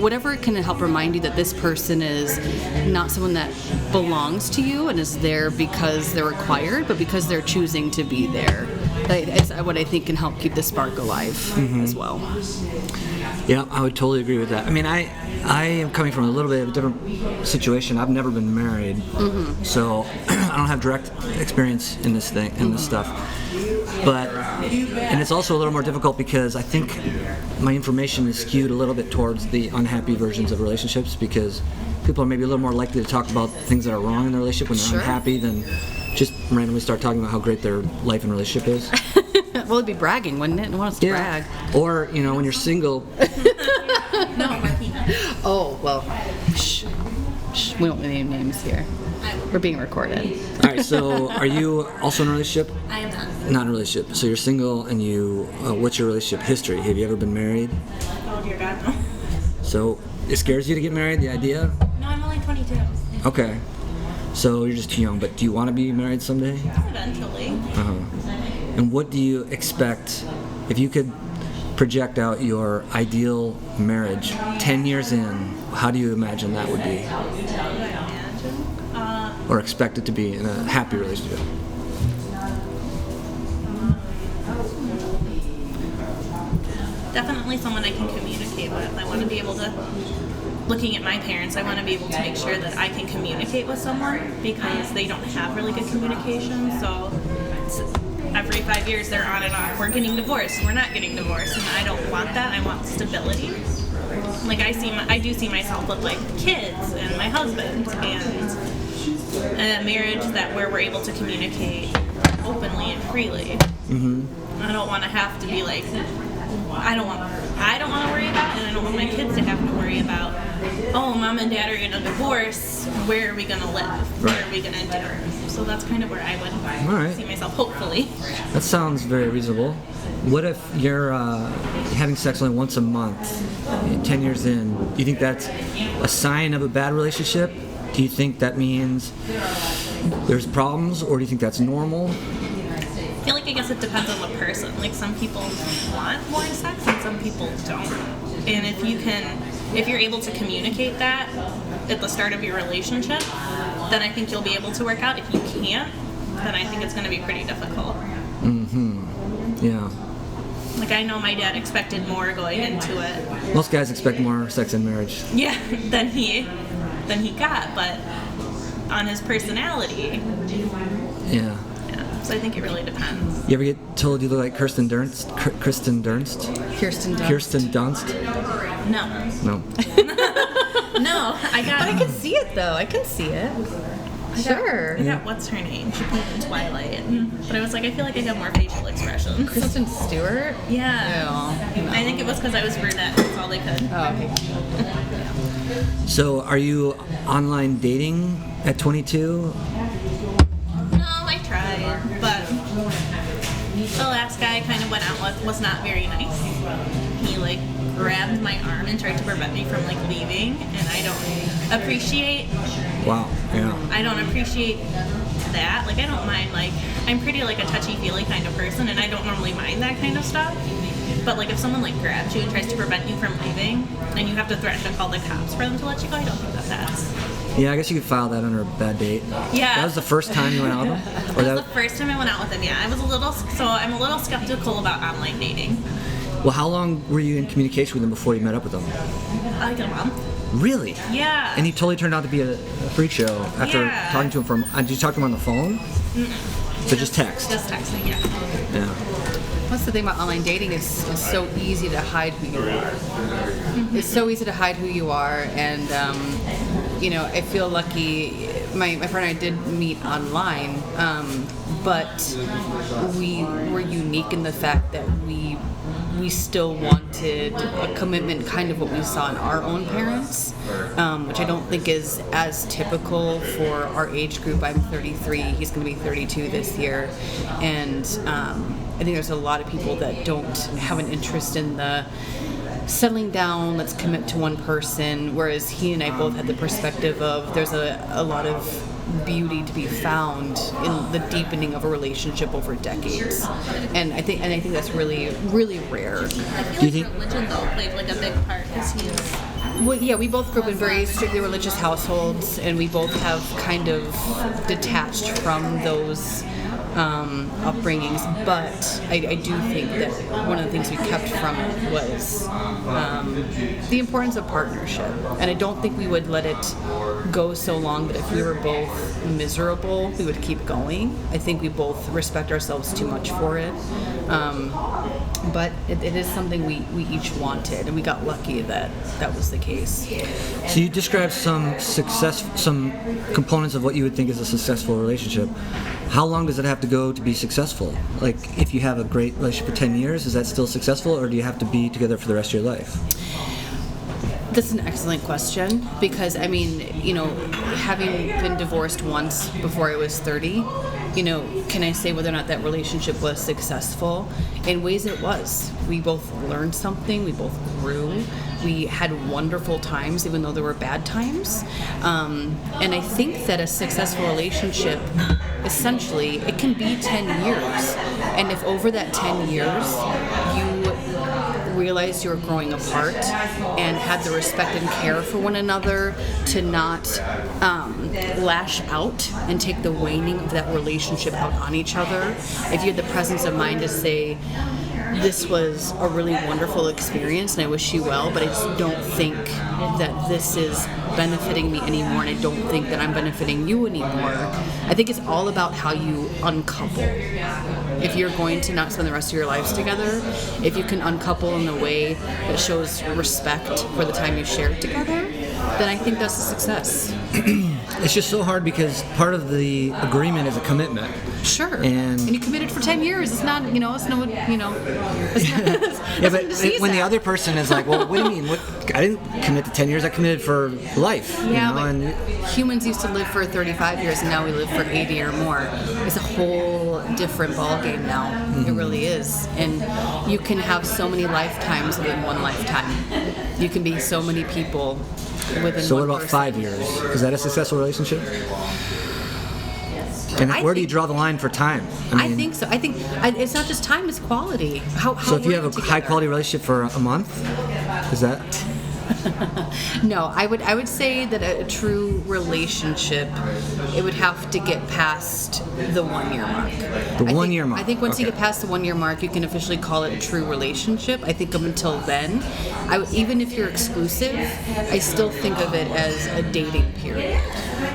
Whatever can help remind you that this person is not someone that belongs to you and is there because they're required, but because they're choosing to be there. It's what I think can help keep the spark alive as well. Yeah, I would totally agree with that. I mean, I am coming from a little bit of a different situation. I've never been married, so I don't have direct experience in this stuff. But, and it's also a little more difficult because I think my information is skewed a little bit towards the unhappy versions of relationships, because people are maybe a little more likely to talk about things that are wrong in their relationship when they're unhappy than just randomly start talking about how great their life and relationship is. Well, it'd be bragging, wouldn't it? No one wants to brag. Or, when you're single. No. Oh, well, shh. We don't name names here. We're being recorded. All right, so are you also in a relationship? I am not. Not in a relationship. So you're single, and what's your relationship history? Have you ever been married? Oh, dear God, no. So it scares you to get married, the idea? No, I'm only 22. Okay. So you're just too young, but do you want to be married someday? Eventually. And what do you expect, if you could project out your ideal marriage 10 years in, how do you imagine that would be? Or expect it to be in a happy relationship? Definitely someone I can communicate with. I want to be able to, looking at my parents, I want to be able to make sure that I can communicate with someone, because they don't have really good communication. So every 5 years they're on and off. We're getting divorced. We're not getting divorced, and I don't want that. I want stability. Like I do see myself with like kids and my husband, and a marriage where we're able to communicate openly and freely. I don't want to have to be like, I don't want to worry about, and I don't want my kids to have to worry about, oh, mom and dad are in a divorce, where are we going to live? What are we going to do? So that's kind of where I would see myself, hopefully. That sounds very reasonable. What if you're having sex only once a month, 10 years in? Do you think that's a sign of a bad relationship? Do you think that means there's problems, or do you think that's normal? I feel like, I guess it depends on the person. Like, some people want more sex and some people don't. And if you're able to communicate that at the start of your relationship, then I think you'll be able to work out. If you can't, then I think it's going to be pretty difficult. Yeah. Like, I know my dad expected more going into it. Most guys expect more sex in marriage. Yeah, than he got, but on his personality. Yeah. So I think it really depends. You ever get told you look like Kirsten Dunst? Kirsten Dunst. Kirsten Dunst? No. No. No, I got. But I can see it though. I can see it. Sure. I got what's her name? She played in Twilight. But I was like, I feel like I have more facial expressions. Kristen Stewart? Yeah. No. I think it was because I was brunette. That's all they could. Oh, okay. So, are you online dating at 22? I tried, but the last guy I kind of went out with was not very nice. He grabbed my arm and tried to prevent me from leaving, and I don't appreciate. Wow. Yeah. I don't appreciate that. I don't mind. I'm pretty a touchy-feely kind of person, and I don't normally mind that kind of stuff. But if someone grabs you and tries to prevent you from leaving, and you have to threaten to call the cops for them to let you go, I don't think that's. Yeah, I guess you could file that under a bad date. Yeah. That was the first time you went out with him? That was the first time I went out with him, yeah. I'm a little skeptical about online dating. Well, how long were you in communication with him before you met up with him? Like a month. Really? Yeah. And he totally turned out to be a freak show after talking to him did you talk to him on the phone? Mm-mm. So just text? Just texting, yeah. Yeah. What's the thing about online dating is it's so easy to hide who you are. Mm-hmm. It's so easy to hide who you are, and I feel lucky. My friend and I did meet online, but we were unique in the fact that we still wanted a commitment, kind of what we saw in our own parents, which I don't think is as typical for our age group. I'm 33, he's going to be 32 this year, and I think there's a lot of people that don't have an interest in the settling down, let's commit to one person, whereas he and I both had the perspective of there's a lot of beauty to be found in the deepening of a relationship over decades, and I think that's really, really rare. I feel like religion though played a big part because he's. Well, yeah, we both grew up in very strictly religious households, and we both have kind of detached from those upbringings, but I do think that one of the things we kept from it was the importance of partnership. And I don't think we would let it go so long that if we were both miserable, we would keep going. I think we both respect ourselves too much for it. But it is something we each wanted, and we got lucky that that was the case. So you described some components of what you would think is a successful relationship. How long does it have to go to be successful? Like, if you have a great relationship for 10 years, is that still successful, or do you have to be together for the rest of your life? That's an excellent question, because I mean, having been divorced once before I was 30, can I say whether or not that relationship was successful? In ways it was. We both learned something, we both grew, we had wonderful times even though there were bad times. And I think that a successful relationship, essentially, it can be 10 years. And if over that 10 years you realized you were growing apart and had the respect and care for one another to not lash out and take the waning of that relationship out on each other, if you had the presence of mind to say, this was a really wonderful experience and I wish you well, but I just don't think that this is benefiting me anymore, and I don't think that I'm benefiting you anymore. I think it's all about how you uncouple. If you're going to not spend the rest of your lives together, if you can uncouple in a way that shows respect for the time you shared together, then I think that's a success. It's just so hard because part of the agreement is a commitment. Sure. And you committed for 10 years. It's not, it's not, yeah, but when the other person is like, well, what do you mean? I didn't commit to 10 years. I committed for life. Yeah, and humans used to live for 35 years, and now we live for 80 or more. It's a whole different ballgame now. Mm-hmm. It really is. And you can have so many lifetimes within one lifetime. You can be so many people within So one what about person. 5 years? Is that a successful relationship? And where do you draw the line for time? I think so. I think it's not just time; it's quality. So if you have a high-quality relationship for a month, is that? No, I would say that a true relationship, it would have to get past the 1 year mark. The 1 year mark. I think once you get past the 1 year mark, you can officially call it a true relationship. I think up until then, even if you're exclusive, I still think of it as a dating period.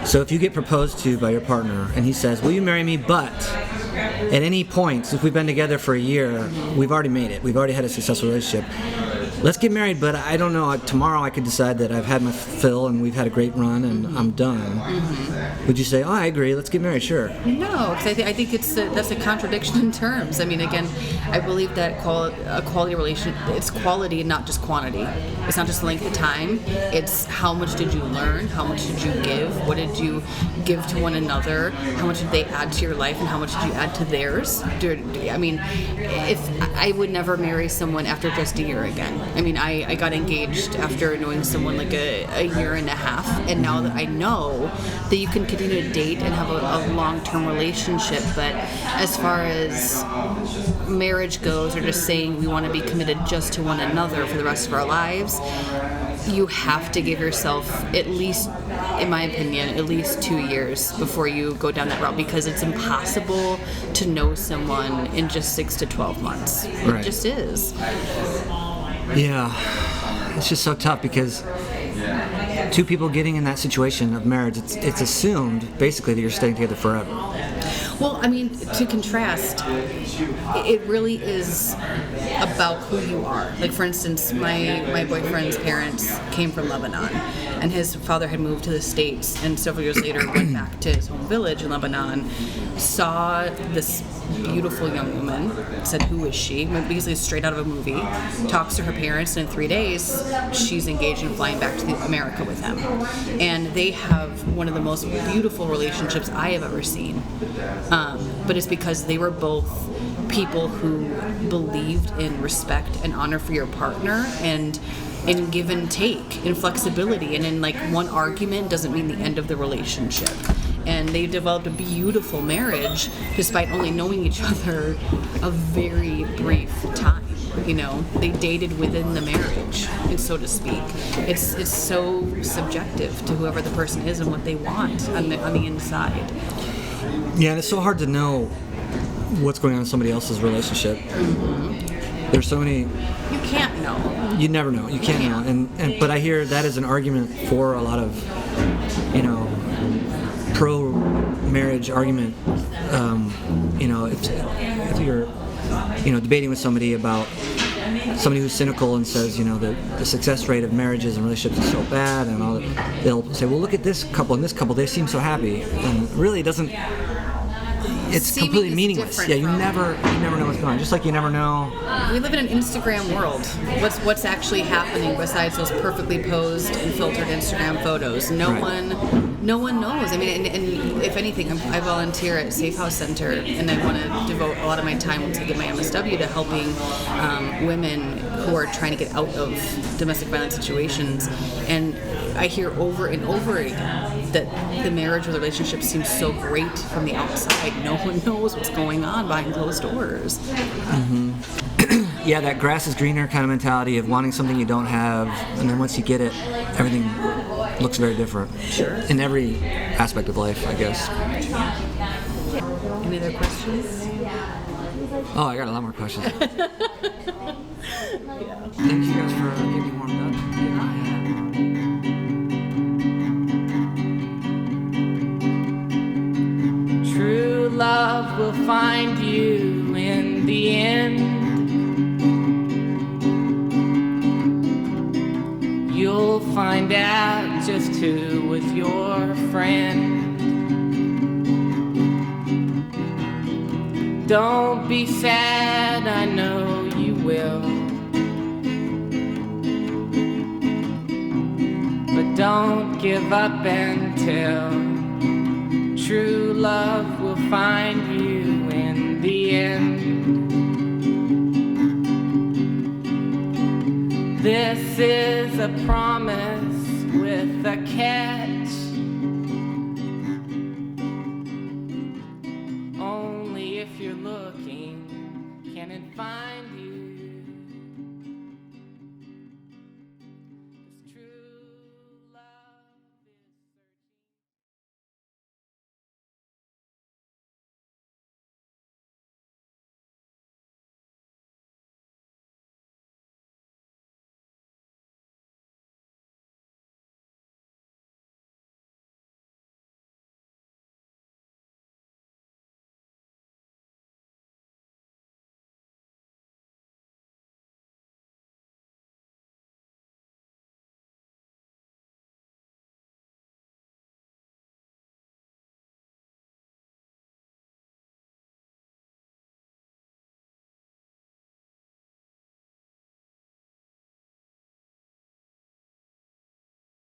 So if you get proposed to by your partner and he says, will you marry me, but at any point, since we've been together for a year, we've already made it, we've already had a successful relationship, let's get married, but I don't know, tomorrow I could decide that I've had my fill and we've had a great run and I'm done. Mm-hmm. Would you say, I agree, let's get married, sure? No, because I think that's a contradiction in terms. I mean, again, I believe that a quality relation, it's quality and not just quantity. It's not just length of time, it's how much did you learn, how much did you give, what did you give to one another, how much did they add to your life, and how much did you add to theirs? I mean, if I would never marry someone after just a year again. I mean, I got engaged after knowing someone like a year and a half, and now that I know that you can continue to date and have a long-term relationship, but as far as marriage goes, or just saying we want to be committed just to one another for the rest of our lives, you have to give yourself at least, in my opinion, at least 2 years before you go down that route, because it's impossible to know someone in just 6 to 12 months. Right. It just is. Yeah, it's just so tough because two people getting in that situation of marriage, it's assumed basically that you're staying together forever. Well, I mean, to contrast, it really is about who you are. Like, for instance, my boyfriend's parents came from Lebanon, and his father had moved to the States, and several years later went back to his home village in Lebanon, saw this beautiful young woman, said, who is she? Basically straight out of a movie, talks to her parents, and in 3 days, she's engaged and flying back to America with him. And they have one of the most beautiful relationships I have ever seen. But it's because they were both people who believed in respect and honor for your partner, and in give and take, in flexibility, and in like one argument doesn't mean the end of the relationship. And they developed a beautiful marriage despite only knowing each other a very brief time. You know, they dated within the marriage, and so to speak. It's so subjective to whoever the person is and what they want on the inside. Yeah, and it's so hard to know what's going on in somebody else's relationship. Mm-hmm. There's so many. You can't know. You never know. You can't know. And but I hear that is an argument for a lot of, pro-marriage argument. If you're, debating with somebody about somebody who's cynical and says, the success rate of marriages and relationships is so bad, and all that, they'll say, well, look at this couple and this couple, they seem so happy, and really it doesn't. It's Seeming completely is meaningless. different Yeah, you never know what's going on. Just like you never know. We live in an Instagram world. What's actually happening besides those perfectly posed and filtered Instagram photos? No one knows. I mean, and if anything, I volunteer at Safe House Center, and I want to devote a lot of my time once I get my MSW to helping women who are trying to get out of domestic violence situations. And I hear over and over again that the marriage or the relationship seems so great from the outside. No one knows what's going on behind closed doors. Mm-hmm. Yeah, that grass is greener kind of mentality of wanting something you don't have, and then once you get it, everything looks very different. Sure. In every aspect of life, I guess. Any other questions? Oh, I got a lot more questions. Thank you guys for getting me warmed up. Good night. True love will find you in the end. You'll find out just who was your friend. Don't be sad, I know you will. But don't give up until true love will find you in the end. This is a promise with a cat